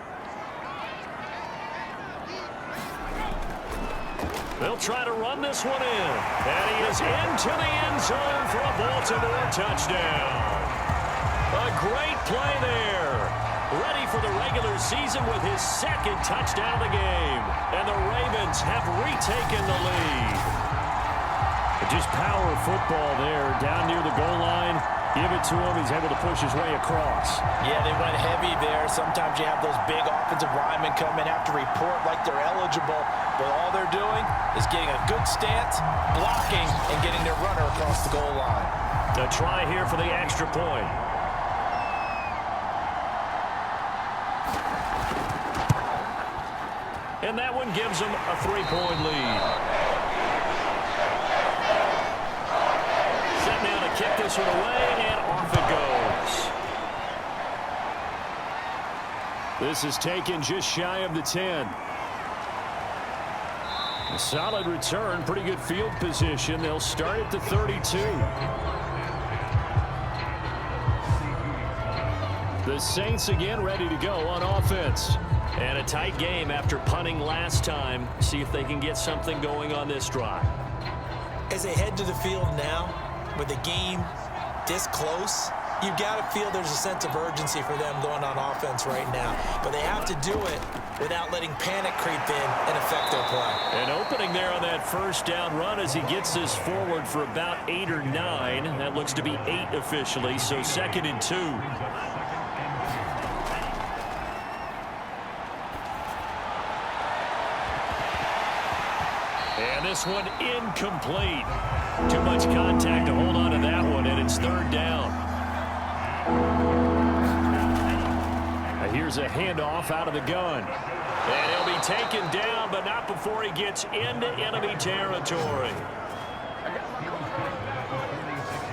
They'll try to run this one in. And he is into the end zone for a Baltimore touchdown. A great play there. Ready for the regular season with his 2nd touchdown of the game. And the Ravens have retaken the lead. Just power football there down near the goal line. Give it to him. He's able to push his way across. Yeah, they went heavy there. Sometimes you have those big offensive linemen come in, have to report like they're eligible. But all they're doing is getting a good stance, blocking, and getting their runner across the goal line. A try here for the extra point. And that one gives them a 3-point lead. Set now to kick this one away, and off it goes. This is taken just shy of the 10. A solid return, pretty good field position. They'll start at the 32. The Saints again ready to go on offense. And a tight game after punting last time. See if they can get something going on this drive. As they head to the field now, with the game this close, you've got to feel there's a sense of urgency for them going on offense right now. But they have to do it without letting panic creep in and affect their play. An opening there on that first down run as he gets this forward for about 8 or 9. That looks to be 8 officially, so 2nd and 2. And this one incomplete. Too much contact to hold on to that one, and it's 3rd down. Here's a handoff out of the gun. And he'll be taken down, but not before he gets into enemy territory.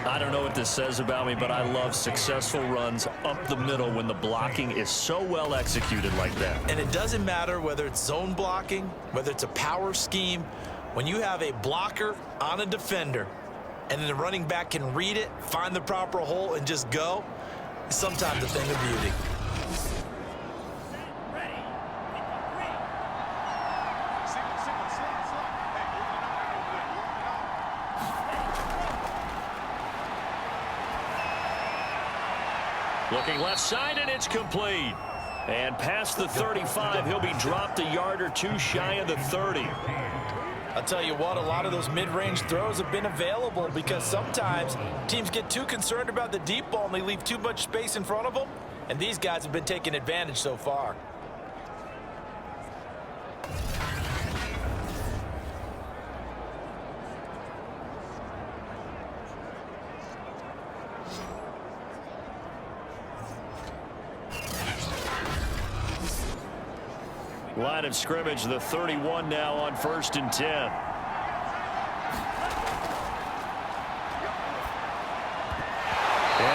I don't know what this says about me, but I love successful runs up the middle when the blocking is so well executed like that. And it doesn't matter whether it's zone blocking, whether it's a power scheme. When you have a blocker on a defender and then the running back can read it, find the proper hole, and just go, it's sometimes a thing of beauty. Looking left side, and it's complete. And past the 35, he'll be dropped a yard or 2 shy of the 30. I'll tell you what, a lot of those mid-range throws have been available because sometimes teams get too concerned about the deep ball and they leave too much space in front of them, and these guys have been taking advantage so far. Line of scrimmage, the 31 now on 1st and 10. And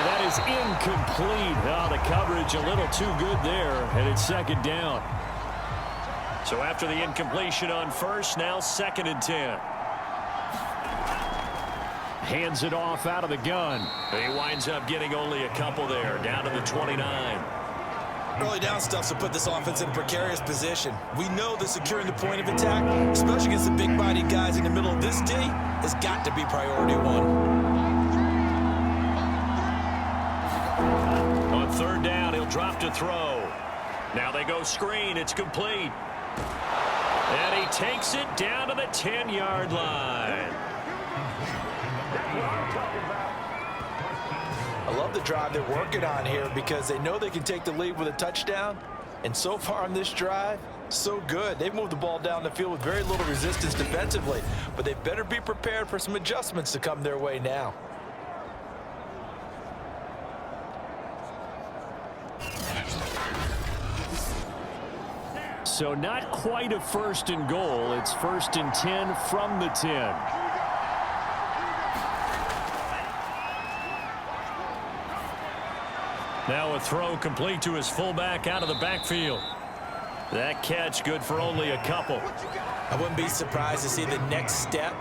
that is incomplete. Oh, the coverage a little too good there, and it's 2nd down. So after the incompletion on 1st, now 2nd and 10. Hands it off out of the gun. He winds up getting only a couple there, down to the 29. Early down stuff will put this offense in a precarious position. We know that securing the point of attack, especially against the big-bodied guys in the middle of this D, has got to be priority 1. On 3rd down, he'll drop to throw. Now they go screen. It's complete. And he takes it down to the 10-yard line. I love the drive they're working on here because they know they can take the lead with a touchdown. And so far on this drive, so good. They've moved the ball down the field with very little resistance defensively. But they better be prepared for some adjustments to come their way now. So not quite a 1st and goal. It's 1st and 10 from the 10. Now a throw complete to his fullback out of the backfield. That catch good for only a couple. I wouldn't be surprised to see the next step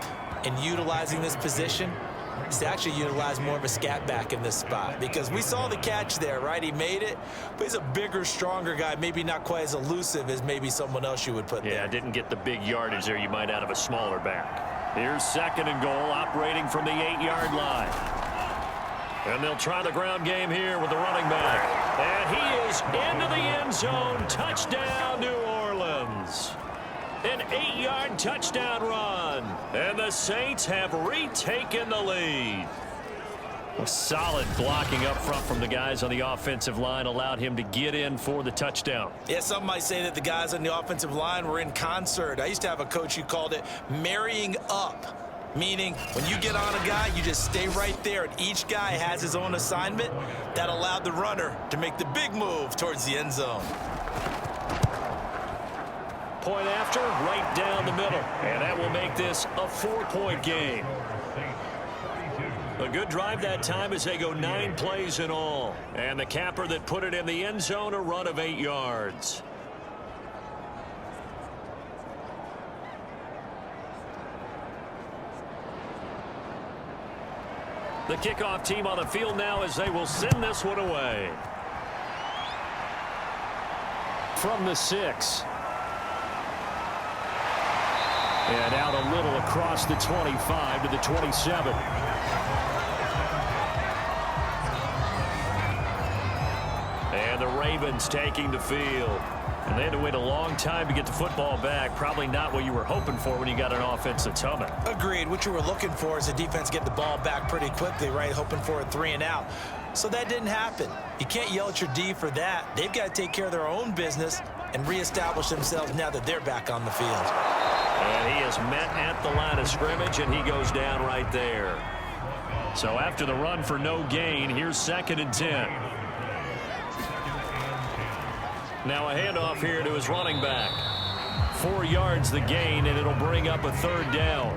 in utilizing this position is to actually utilize more of a scat back in this spot, because we saw the catch there, right? He made it, but he's a bigger, stronger guy, maybe not quite as elusive as maybe someone else you would put there. Yeah, didn't get the big yardage there you might out of a smaller back. Here's 2nd and goal, operating from the 8-yard line. And they'll try the ground game here with the running back. And he is into the end zone. Touchdown, New Orleans. An 8-yard touchdown run. And the Saints have retaken the lead. A solid blocking up front from the guys on the offensive line allowed him to get in for the touchdown. Yeah, some might say that the guys on the offensive line were in concert. I used to have a coach who called it marrying up. Meaning, when you get on a guy, you just stay right there, and each guy has his own assignment. That allowed the runner to make the big move towards the end zone. Point after, right down the middle. And that will make this a 4-point game. A good drive that time as they go 9 plays in all. And the capper that put it in the end zone, a run of 8 yards. The kickoff team on the field now as they will send this one away. from the 6. And out a little across the 25 to the 27. And the Ravens taking the field. And they had to wait a long time to get the football back. Probably not what you were hoping for when you got an offense that's humming. Agreed. What you were looking for is the defense get the ball back pretty quickly, right? Hoping for a 3 and out. So that didn't happen. You can't yell at your D for that. They've got to take care of their own business and reestablish themselves now that they're back on the field. And he is met at the line of scrimmage, and he goes down right there. So after the run for no gain, here's 2nd and 10. Now a handoff here to his running back. 4 yards the gain, and it'll bring up a 3rd down.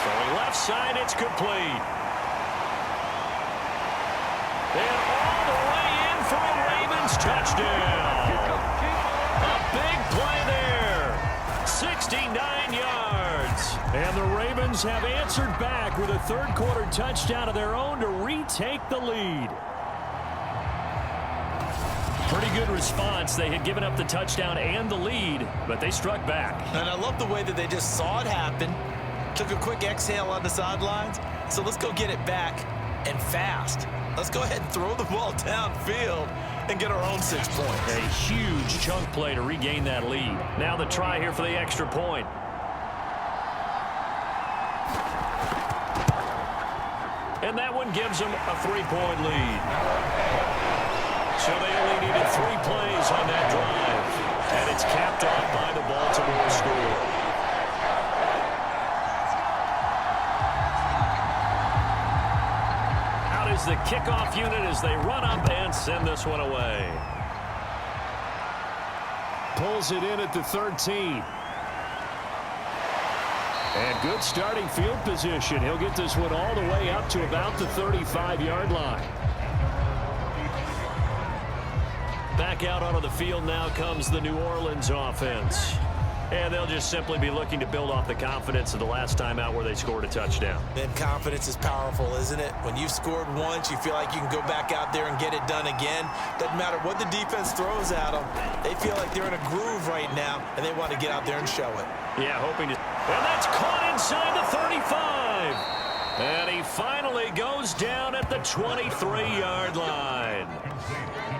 Throwing left side, it's complete. And all the way in for a Ravens touchdown. A big play there. 69 yards. And the Ravens have answered back with a 3rd quarter touchdown of their own to retake the lead. Pretty good response. They had given up the touchdown and the lead, but they struck back. And I love the way that they just saw it happen, took a quick exhale on the sidelines. So let's go get it back and fast. Let's go ahead and throw the ball downfield and get our own 6 points. A huge chunk play to regain that lead. Now the try here for the extra point. And that one gives them a 3-point lead. So they only needed 3 plays on that drive. And it's capped off by the Baltimore score. Is the kickoff unit as they run up and send this one away. Pulls it in at the 13. And good starting field position. He'll get this one all the way up to about the 35-yard line. Back out onto the field now comes the New Orleans offense. And they'll just simply be looking to build off the confidence of the last time out where they scored a touchdown. And confidence is powerful, isn't it? When you've scored once, you feel like you can go back out there and get it done again. Doesn't matter what the defense throws at them. They feel like they're in a groove right now, and they want to get out there and show it. Yeah, hoping to. And that's caught inside the 35. And he finally goes down at the 23-yard line.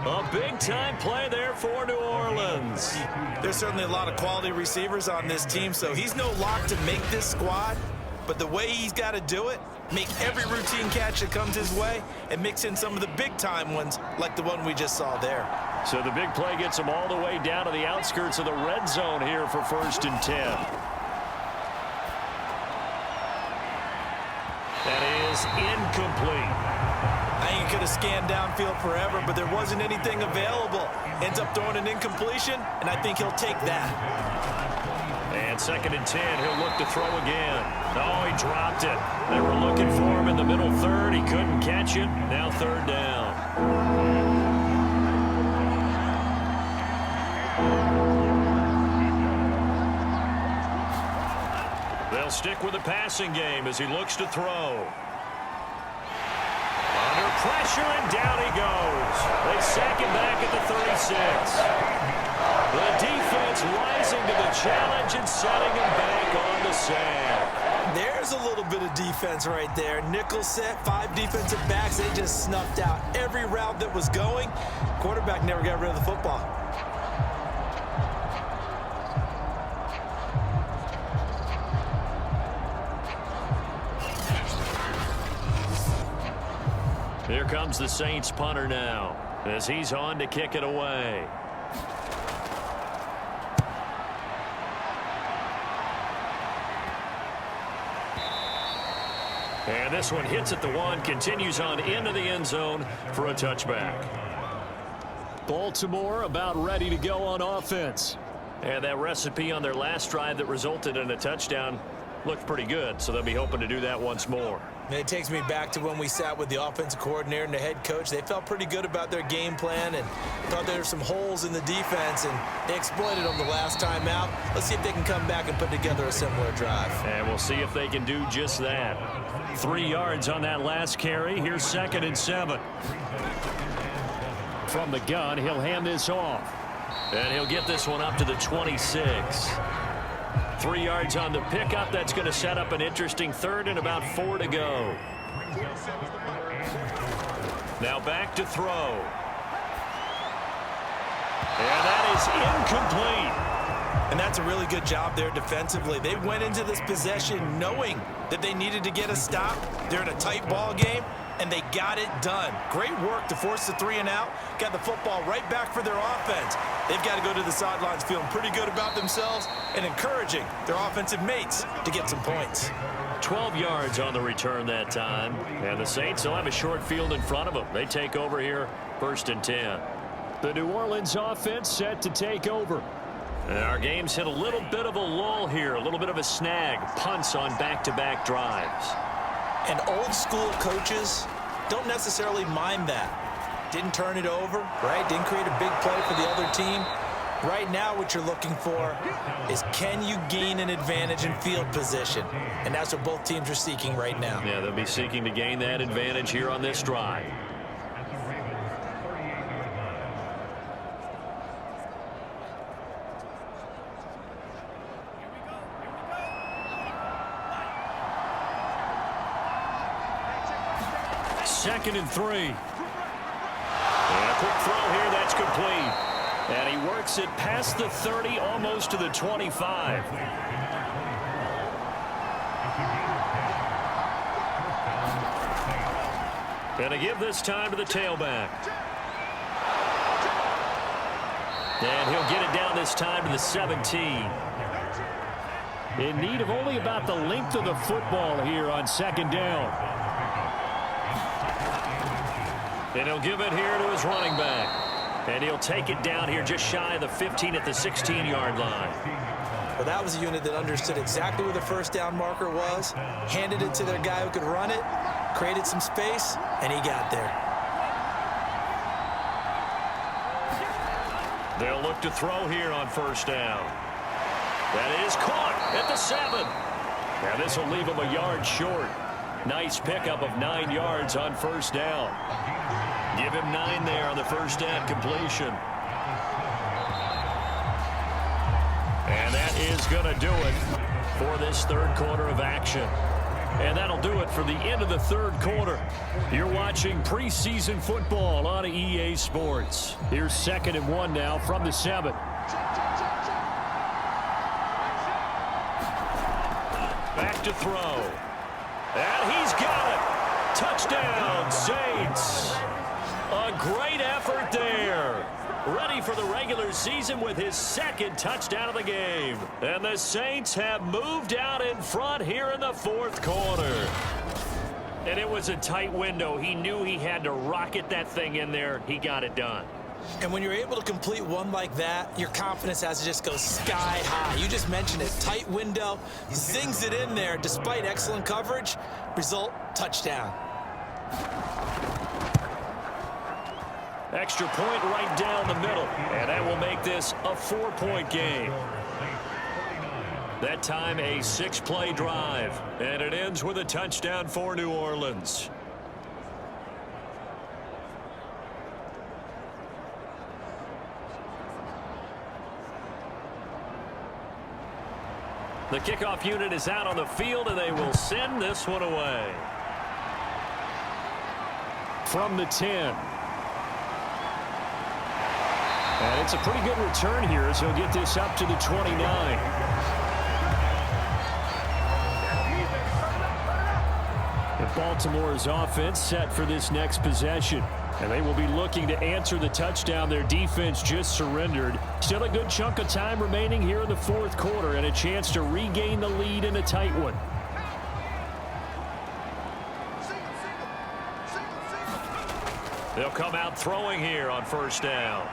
A big-time play there for New Orleans. There's certainly a lot of quality receivers on this team, so he's no lock to make this squad. But the way he's got to do it, make every routine catch that comes his way, and mix in some of the big-time ones like the one we just saw there. So the big play gets him all the way down to the outskirts of the red zone here for 1st and 10. That is incomplete. I think he could have scanned downfield forever, but there wasn't anything available. Ends up throwing an incompletion, and I think he'll take that. And 2nd and 10, he'll look to throw again. Oh, he dropped it. They were looking for him in the middle 3rd. He couldn't catch it. Now 3rd down. They'll stick with the passing game as he looks to throw. Pressure, and down he goes. They sack him back at the 36. The defense rising to the challenge and setting him back on the sack. There's a little bit of defense right there. Nickel set, 5 defensive backs. They just snuffed out every route that was going. Quarterback never got rid of the football. Here comes the Saints punter now as he's on to kick it away. And this one hits at the 1, continues on into the end zone for a touchback. Baltimore about ready to go on offense. And that recipe on their last drive that resulted in a touchdown looked pretty good, so they'll be hoping to do that once more. And it takes me back to when we sat with the offensive coordinator and the head coach. They felt pretty good about their game plan and thought there were some holes in the defense, and they exploited them the last time out. Let's see if they can come back and put together a similar drive. And we'll see if they can do just that. 3 yards on that last carry. Here's 2nd and 7. From the gun, he'll hand this off. And he'll get this one up to the 26. 3 yards on the pickup. That's going to set up an interesting 3rd and about 4 to go. Now back to throw. And that is incomplete. And that's a really good job there defensively. They went into this possession knowing that they needed to get a stop. They're in a tight ball game, and they got it done. Great work to force the 3 and out. Got the football right back for their offense. They've got to go to the sidelines feeling pretty good about themselves and encouraging their offensive mates to get some points. 12 yards on the return that time. And the Saints will have a short field in front of them. They take over here, 1st and 10. The New Orleans offense set to take over. And our game's hit a little bit of a lull here, a little bit of a snag. Punts on back-to-back drives. And old school coaches don't necessarily mind that. Didn't turn it over, right? Didn't create a big play for the other team. Right now what you're looking for is, can you gain an advantage in field position? And that's what both teams are seeking right now. Yeah, they'll be seeking to gain that advantage here on this drive. Second and 3. And a quick throw here, that's complete. And he works it past the 30, almost to the 25. And to give this time to the tailback. And he'll get it down this time to the 17. In need of only about the length of the football here on 2nd down. And he'll give it here to his running back. And he'll take it down here just shy of the 15 at the 16-yard line. Well, that was a unit that understood exactly where the 1st down marker was, handed it to their guy who could run it, created some space, and he got there. They'll look to throw here on 1st down. That is caught at the 7. And this will leave him a yard short. Nice pickup of 9 yards on 1st down. Give him 9 there on the 1st down completion. And that is going to do it for this 3rd quarter of action. And that'll do it for the end of the 3rd quarter. You're watching preseason football on EA Sports. Here's 2nd and 1 now from the 7. Back to throw. And he's got it. Touchdown, Saints. A great effort there. Ready for the regular season with his 2nd touchdown of the game. And the Saints have moved out in front here in the 4th quarter. And it was a tight window. He knew he had to rocket that thing in there. He got it done. And when you're able to complete one like that, your confidence has to just go sky high. You just mentioned it. Tight window, zings it in there despite excellent coverage. Result, touchdown. Extra point right down the middle. And that will make this a 4-point game. That time a 6-play drive. And it ends with a touchdown for New Orleans. The kickoff unit is out on the field, and they will send this one away. From the 10. And it's a pretty good return here as he'll get this up to the 29. And Baltimore's offense set for this next possession. And they will be looking to answer the touchdown their defense just surrendered. Still a good chunk of time remaining here in the 4th quarter and a chance to regain the lead in a tight one. They'll come out throwing here on 1st down.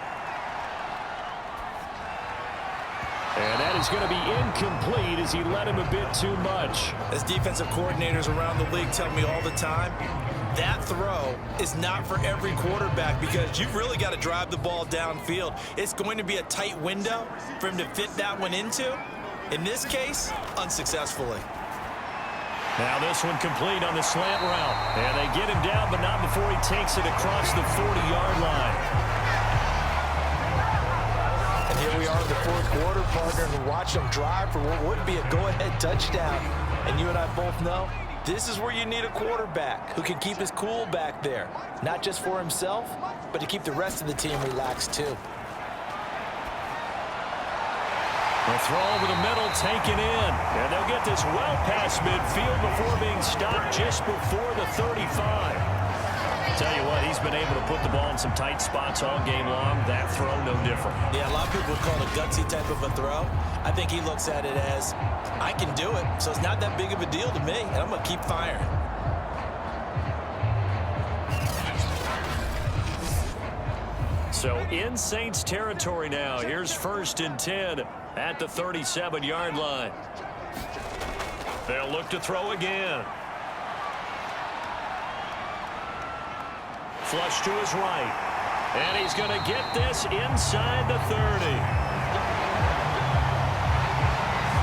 And that is going to be incomplete as he led him a bit too much. As defensive coordinators around the league tell me all the time, that throw is not for every quarterback because you've really got to drive the ball downfield. It's going to be a tight window for him to fit that one into. In this case, unsuccessfully. Now this one complete on the slant route. And they get him down, but not before he takes it across the 40-yard line. And here we are in the fourth quarter, partner, and watch them drive for what would be a go-ahead touchdown. And you and I both know this is where you need a quarterback who can keep his cool back there. Not just for himself, but to keep the rest of the team relaxed too. The throw over the middle, taken in. And they'll get this well past midfield before being stopped just before the 35. Tell you what, he's been able to put the ball in some tight spots all game long. That throw, no different. Yeah, a lot of people would call it a gutsy type of a throw. I think he looks at it as, I can do it, so it's not that big of a deal to me, and I'm going to keep firing. So in Saints territory now. Here's 1st and 10 at the 37-yard line. They'll look to throw again. Flush to his right. And he's going to get this inside the 30.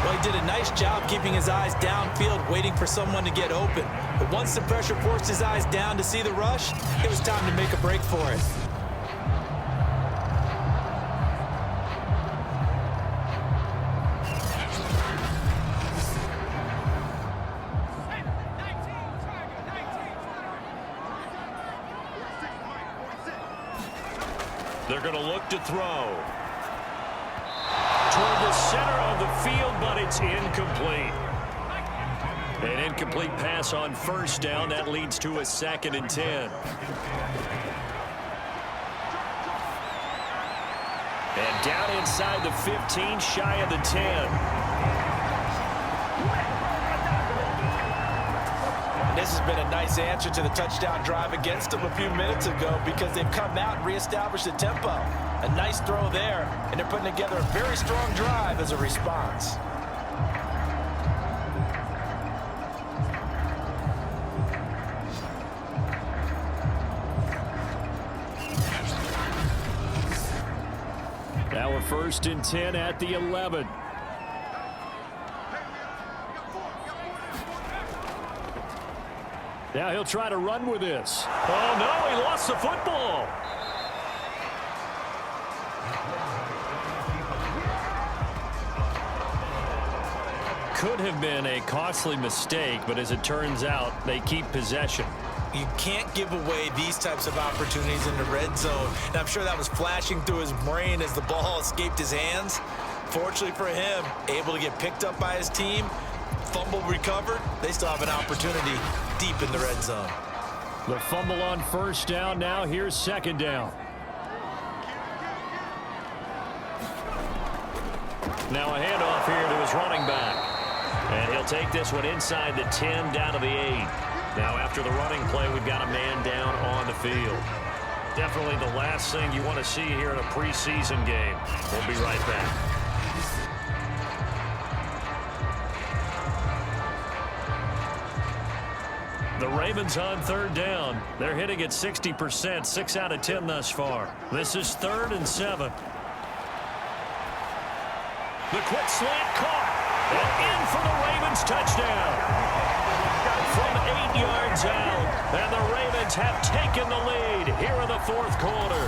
Well, he did a nice job keeping his eyes downfield, waiting for someone to get open. But once the pressure forced his eyes down to see the rush, it was time to make a break for it. They're going to look to throw toward the center of the field, but it's incomplete. An incomplete pass on 1st down. That leads to a 2nd and 10. And down inside the 15, shy of the 10. This has been a nice answer to the touchdown drive against them a few minutes ago because they've come out and reestablished the tempo. A nice throw there, and they're putting together a very strong drive as a response. Now we're 1st and 10 at the 11. Now he'll try to run with this. Oh, no, he lost the football. Could have been a costly mistake, but as it turns out, they keep possession. You can't give away these types of opportunities in the red zone. And I'm sure that was flashing through his brain as the ball escaped his hands. Fortunately for him, able to get picked up by his team, fumble recovered. They still have an opportunity deep in the red zone. The fumble on 1st down. Now here's 2nd down. Now a handoff here to his running back. And he'll take this one inside the 10 down to the 8. Now after the running play, we've got a man down on the field. Definitely the last thing you want to see here in a preseason game. We'll be right back. The Ravens on 3rd down. They're hitting at 60%, 6 out of 10 thus far. This is 3rd and 7. The quick slant caught. And in for the Ravens touchdown. From 8 yards out. And the Ravens have taken the lead here in the 4th quarter.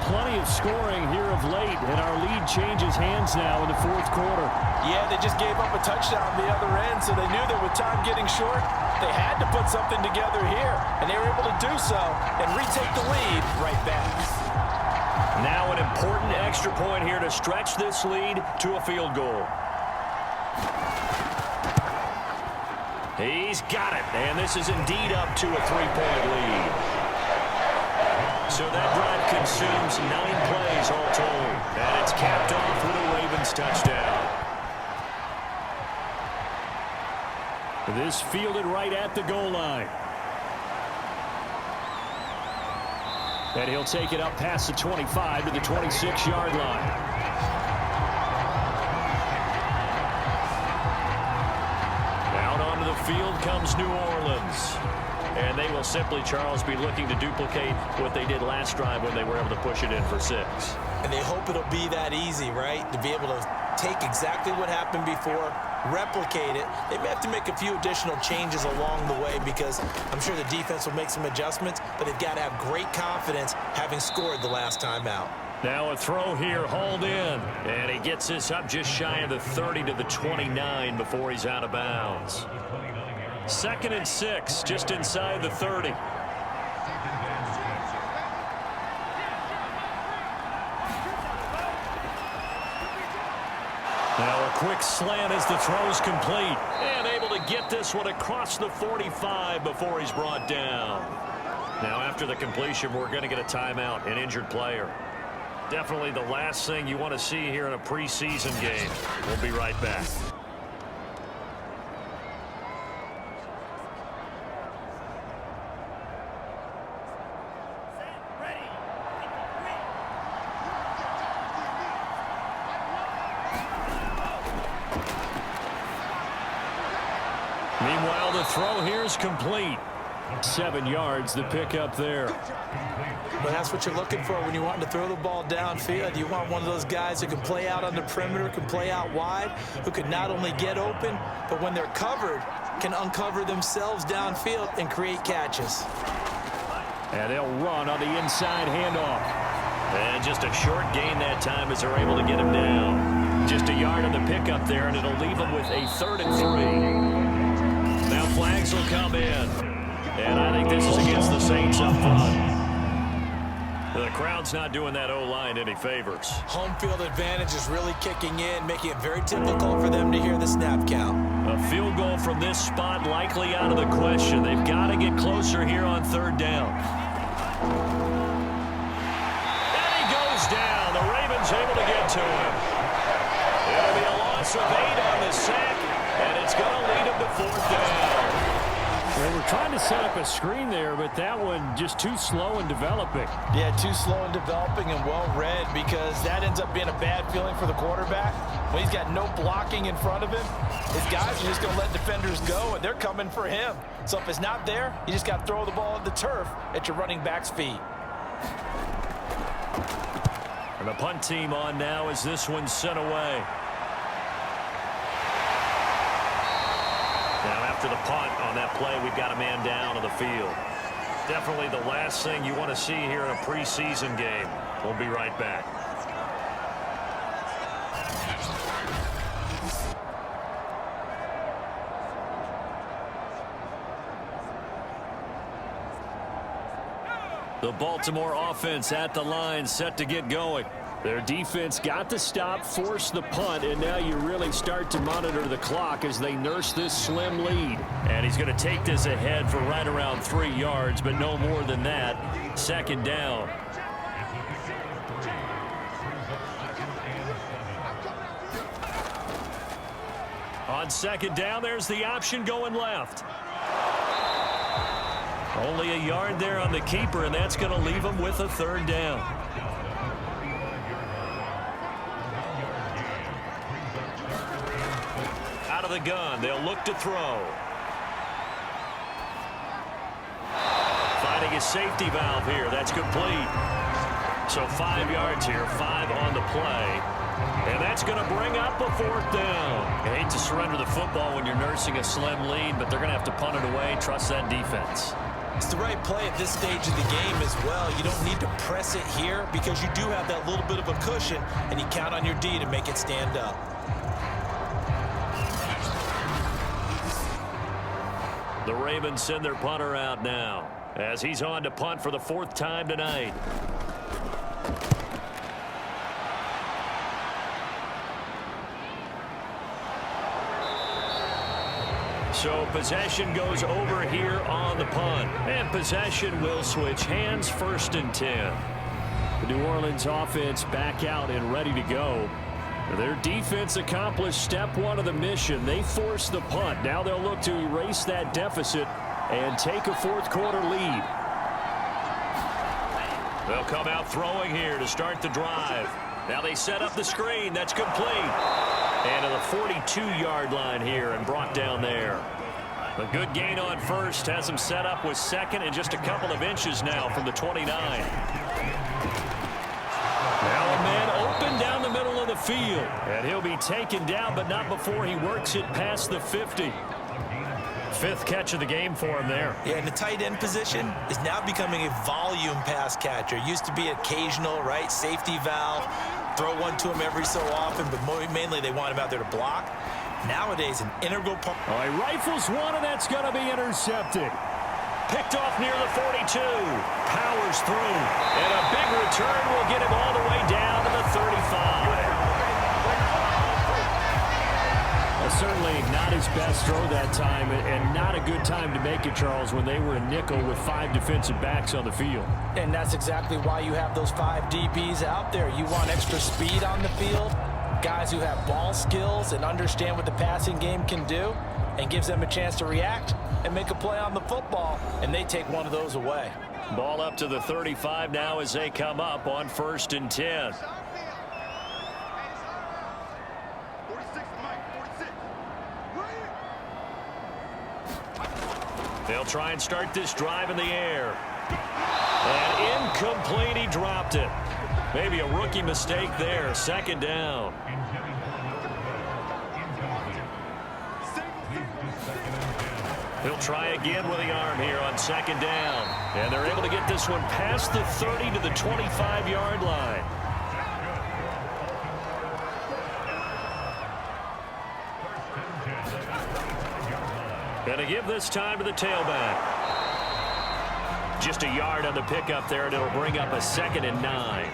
Plenty of scoring here of late, and our lead changes hands now in the 4th quarter. Yeah, they just gave up a touchdown on the other end, so they knew that with time getting short, they had to put something together here, and they were able to do so and retake the lead right back. Now an important extra point here to stretch this lead to a field goal. He's got it, and this is indeed up to a 3-point lead. So that drive consumes 9 plays all told. And it's capped off with a Ravens touchdown. This fielded right at the goal line. And he'll take it up past the 25 to the 26-yard line. comes New Orleans. And they will simply, Charles, be looking to duplicate what they did last drive when they were able to push it in for 6. And they hope it'll be that easy, right? To be able to take exactly what happened before, replicate it. They may have to make a few additional changes along the way because I'm sure the defense will make some adjustments, but they've got to have great confidence having scored the last time out. Now a throw here, hauled in. And he gets this up just shy of the 30 to the 29 before he's out of bounds. 2nd and 6, just inside the 30. Now a quick slant as the throw's complete. And able to get this one across the 45 before he's brought down. Now after the completion, we're going to get a timeout, an injured player. Definitely the last thing you want to see here in a preseason game. We'll be right back. Meanwhile, the throw here is complete. 7 yards, the pickup there. But that's what you're looking for when you want to throw the ball downfield. You want one of those guys who can play out on the perimeter, can play out wide, who can not only get open, but when they're covered, can uncover themselves downfield and create catches. And they'll run on the inside handoff. And just a short gain that time as they're able to get him down. Just a yard on the pickup there, and it'll leave him with a 3rd and 3. Now flags will come in. And I think this is against the Saints up front. The crowd's not doing that O-line any favors. Home field advantage is really kicking in, making it very difficult for them to hear the snap count. A field goal from this spot likely out of the question. They've got to get closer here on 3rd down. And he goes down. The Ravens able to get to him. It'll be a loss of 8 on the sack, and it's going to lead him to 4th down. They were trying to set up a screen there, but that one just too slow in developing. Yeah, too slow in developing and well read, because that ends up being a bad feeling for the quarterback. When he's got no blocking in front of him, his guys are just going to let defenders go, and they're coming for him. So if it's not there, you just got to throw the ball at the turf at your running back's feet. And the punt team on now as this one's sent away. Now after the punt on that play, we've got a man down on the field. Definitely the last thing you want to see here in a preseason game. We'll be right back. The Baltimore offense at the line, set to get going. Their defense got the stop, forced the punt, and now you really start to monitor the clock as they nurse this slim lead. And he's going to take this ahead for right around 3 yards, but no more than that. 2nd down. On 2nd down, there's the option going left. Only a yard there on the keeper, and that's going to leave him with a 3rd down. Out of the gun, they'll look to throw. Finding his safety valve here. That's complete. So 5 yards here, 5 on the play. And that's going to bring up a 4th down. You hate to surrender the football when you're nursing a slim lead, but they're going to have to punt it away. Trust that defense. It's the right play at this stage of the game as well. You don't need to press it here because you do have that little bit of a cushion, and you count on your D to make it stand up. The Ravens send their punter out now as he's on to punt for the 4th time tonight. So possession goes over here on the punt. And possession will switch hands, 1st and 10. The New Orleans offense back out and ready to go. Their defense accomplished step 1 of the mission. They forced the punt. Now they'll look to erase that deficit and take a 4th quarter lead. They'll come out throwing here to start the drive. Now they set up the screen. That's complete. And to the 42-yard line here and brought down there. A good gain on first has him set up with second and just a couple of inches now from the 29. Now a man open down the middle of the field. And he'll be taken down, but not before he works it past the 50. Fifth catch of the game for him there. Yeah, and the tight end position is now becoming a volume pass catcher. Used to be occasional, right? Safety valve. Throw one to him every so often, but mainly they want him out there to block. Nowadays, an integral part. Oh, he rifles one, and that's going to be intercepted. Picked off near the 42. Powers through. And a big return will get him all the way down to the 35. Certainly not his best throw that time, and not a good time to make it, Charles, when they were a nickel with 5 defensive backs on the field. And that's exactly why you have those 5 DBs out there. You want extra speed on the field, guys who have ball skills and understand what the passing game can do, and gives them a chance to react and make a play on the football, and they take one of those away. Ball up to the 35 now as they come up on 1st and 10. They'll try and start this drive in the air. And incomplete, he dropped it. Maybe a rookie mistake there. 2nd down. He'll try again with the arm here on 2nd down. And they're able to get this one past the 30 to the 25-yard line. Going to give this time to the tailback. Just a yard on the pickup there, and it'll bring up a 2nd and 9.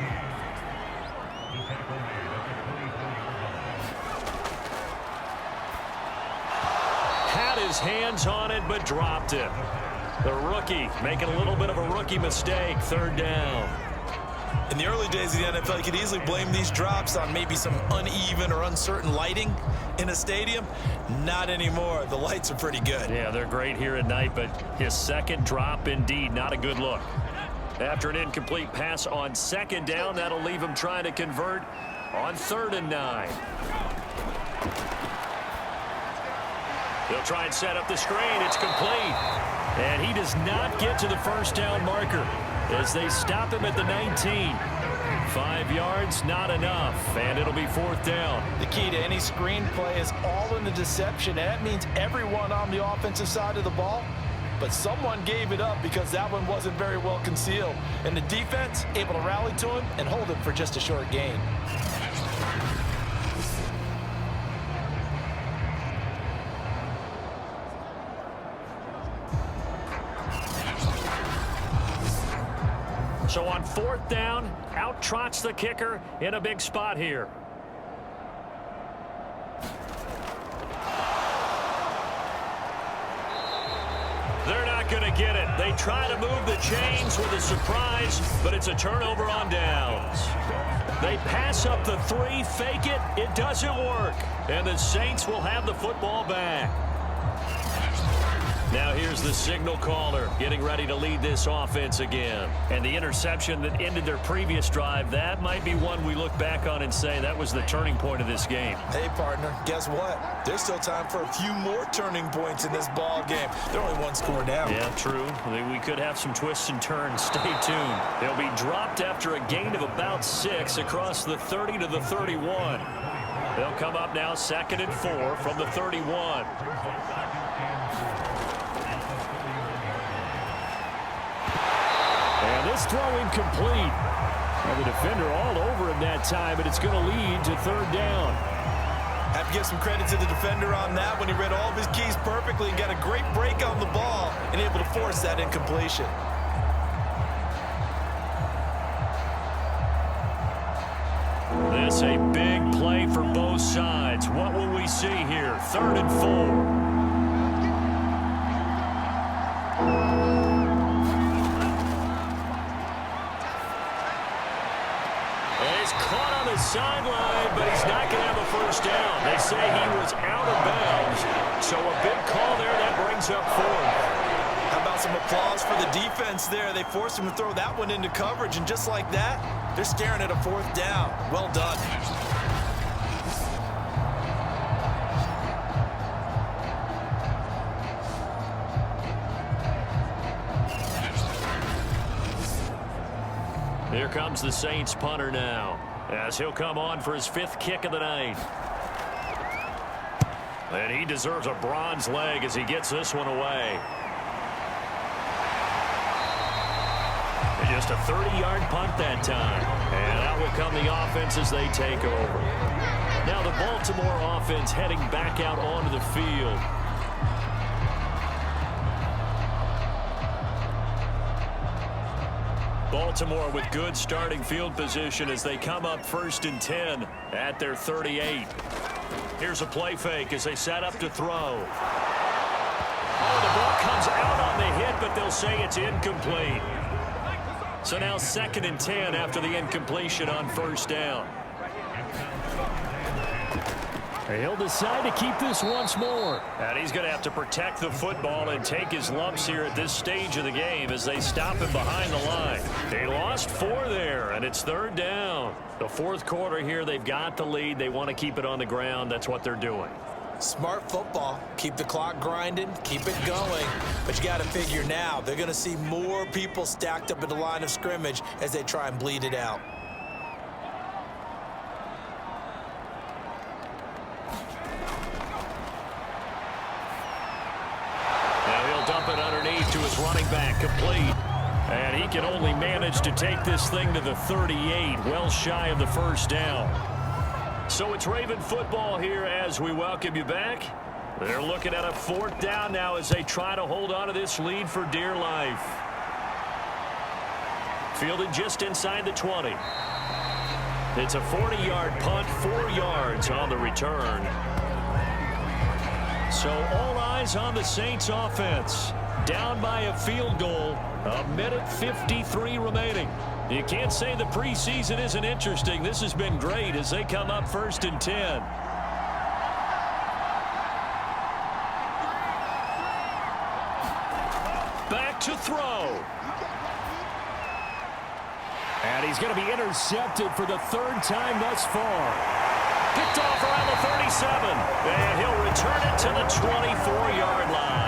Had his hands on it, but dropped it. The rookie making a little bit of a rookie mistake. 3rd down. In the early days of the NFL, you could easily blame these drops on maybe some uneven or uncertain lighting in a stadium. Not anymore. The lights are pretty good. Yeah, they're great here at night, but his 2nd drop, indeed, not a good look. After an incomplete pass on 2nd down, that'll leave him trying to convert on 3rd and 9. They'll try and set up the screen. It's complete. And he does not get to the 1st down marker as they stop him at the 19. 5 yards, not enough, and it'll be 4th down. The key to any screen play is all in the deception, and that means everyone on the offensive side of the ball, but someone gave it up because that one wasn't very well concealed. And the defense able to rally to him and hold him for just a short gain. So on 4th down, out trots the kicker in a big spot here. They're not going to get it. They try to move the chains with a surprise, but it's a turnover on downs. They pass up the 3, fake it. It doesn't work. And the Saints will have the football back. Now here's the signal caller getting ready to lead this offense again. And the interception that ended their previous drive, that might be one we look back on and say that was the turning point of this game. Hey, partner, guess what? There's still time for a few more turning points in this ball game. They're only 1 score down. Yeah, true. We could have some twists and turns. Stay tuned. They'll be dropped after a gain of about 6 across the 30 to the 31. They'll come up now 2nd and 4 from the 31. And this throw incomplete. And the defender all over him that time, but it's going to lead to 3rd down. Have to give some credit to the defender on that when he read all of his keys perfectly and got a great break on the ball and able to force that incompletion. This a big play for both sides. What will we see here? 3rd and 4. Sideline, but he's not going to have a 1st down. They say he was out of bounds, so a big call there. That brings up 4th. How about some applause for the defense there? They forced him to throw that one into coverage, and just like that, they're staring at a 4th down. Well done. comes the Saints punter now, as he'll come on for his 5th kick of the night. And he deserves a bronze leg as he gets this one away. Just a 30-yard punt that time. And out will come the offense as they take over. Now the Baltimore offense heading back out onto the field. Baltimore with good starting field position as they come up 1st and 10 at their 38. Here's a play fake as they set up to throw. Oh, the ball comes out on the hit, but they'll say it's incomplete. So now 2nd and 10 after the incompletion on 1st down. He'll decide to keep this once more. And he's going to have to protect the football and take his lumps here at this stage of the game as they stop him behind the line. They lost 4 there, and it's 3rd down. The 4th quarter here, they've got the lead. They want to keep it on the ground. That's what they're doing. Smart football. Keep the clock grinding, keep it going. But you got to figure now, they're going to see more people stacked up at the line of scrimmage as they try and bleed it out. Now he'll dump it underneath to his running back, complete. And he can only manage to take this thing to the 38, well shy of the 1st down. So it's Raven football here as we welcome you back. They're looking at a 4th down now as they try to hold on to this lead for dear life. Fielded just inside the 20. It's a 40-yard punt, 4 yards on the return. So all eyes on the Saints offense. Down by a field goal, 1:53 remaining. You can't say the preseason isn't interesting. This has been great as they come up 1st and 10. Back to throw. And he's going to be intercepted for the 3rd time thus far. Picked off around the 37. And he'll return it to the 24-yard line.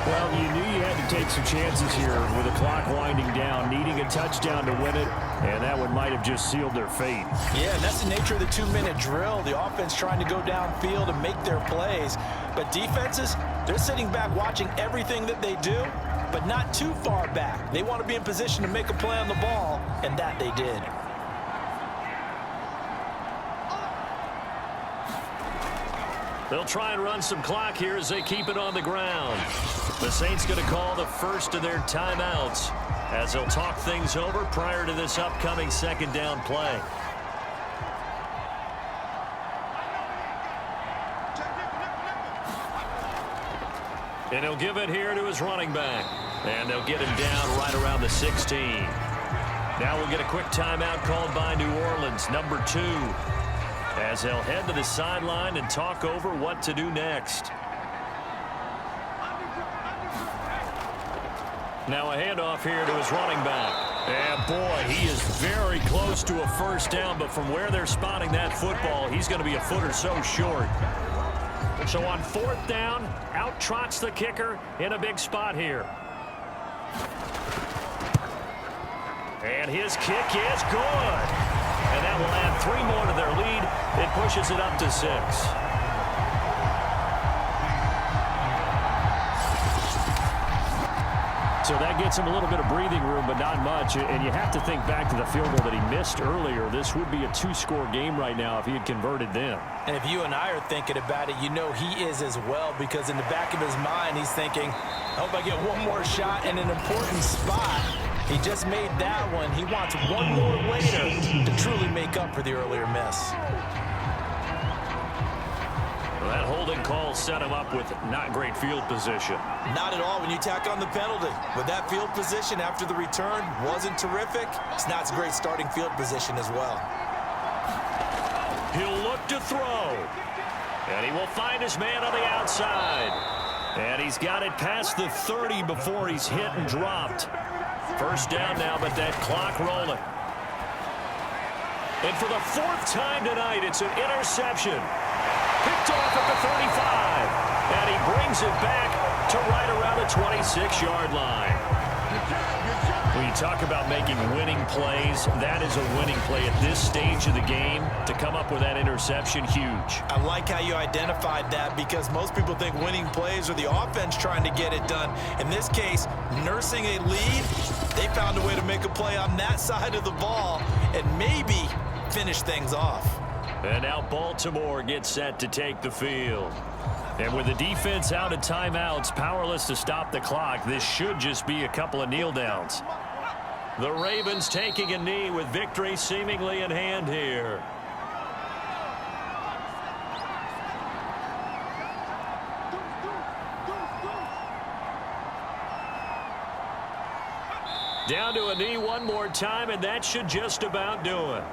Well, you knew you had to take some chances here with the clock winding down, needing a touchdown to win it, and that one might have just sealed their fate. Yeah, and that's the nature of the 2-minute drill. The offense trying to go downfield and make their plays. But defenses, they're sitting back watching everything that they do, but not too far back. They want to be in position to make a play on the ball, and that they did. They'll try and run some clock here as they keep it on the ground. The Saints going to call the first of their timeouts as they'll talk things over prior to this upcoming 2nd down play. And he'll give it here to his running back. And they'll get him down right around the 16. Now we'll get a quick timeout called by New Orleans, number 2. As they'll head to the sideline and talk over what to do next. Now a handoff here to his running back. And boy, he is very close to a 1st down, but from where they're spotting that football, he's going to be a foot or so short. So on 4th down, out trots the kicker in a big spot here. And his kick is good. And that will add 3 more to their lead. It pushes it up to 6. So that gets him a little bit of breathing room, but not much. And you have to think back to the field goal that he missed earlier. This would be a 2-score game right now if he had converted them. And if you and I are thinking about it, you know he is as well, because in the back of his mind, he's thinking, I hope I get one more shot in an important spot. He just made that one. He wants one more later to truly make up for the earlier miss. Well, that holding call set him up with not great field position. Not at all when you tack on the penalty. With that field position after the return wasn't terrific. It's not a great starting field position as well. He'll look to throw. And he will find his man on the outside. And he's got it past the 30 before he's hit and dropped. 1st down now, but that clock rolling. And for the 4th time tonight, it's an interception. Picked off at the 35. And he brings it back to right around the 26-yard line. When you talk about making winning plays, that is a winning play at this stage of the game. To come up with that interception, huge. I like how you identified that because most people think winning plays are the offense trying to get it done. In this case, nursing a lead, they found a way to make a play on that side of the ball and maybe finish things off. And now Baltimore gets set to take the field. And with the defense out of timeouts, powerless to stop the clock, this should just be a couple of kneel downs. The Ravens taking a knee with victory seemingly in hand here. Down to a knee one more time, and that should just about do it.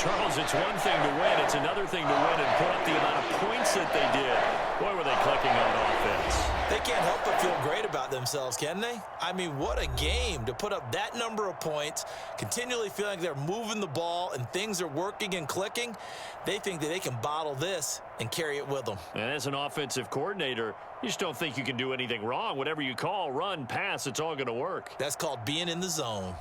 Charles, it's one thing to win. It's another thing to win and put up the amount of points that they did. Boy, were they clicking on offense. They can't help but feel great about themselves, can they? I mean, what a game to put up that number of points, continually feeling like they're moving the ball and things are working and clicking. They think that they can bottle this and carry it with them. And as an offensive coordinator, you just don't think you can do anything wrong. Whatever you call, run, pass, it's all going to work. That's called being in the zone.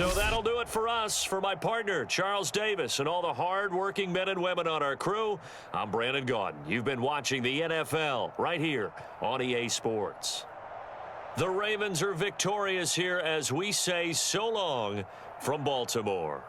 So that'll do it for us. For my partner, Charles Davis, and all the hard-working men and women on our crew, I'm Brandon Gaudin. You've been watching the NFL right here on EA Sports. The Ravens are victorious here as we say so long from Baltimore.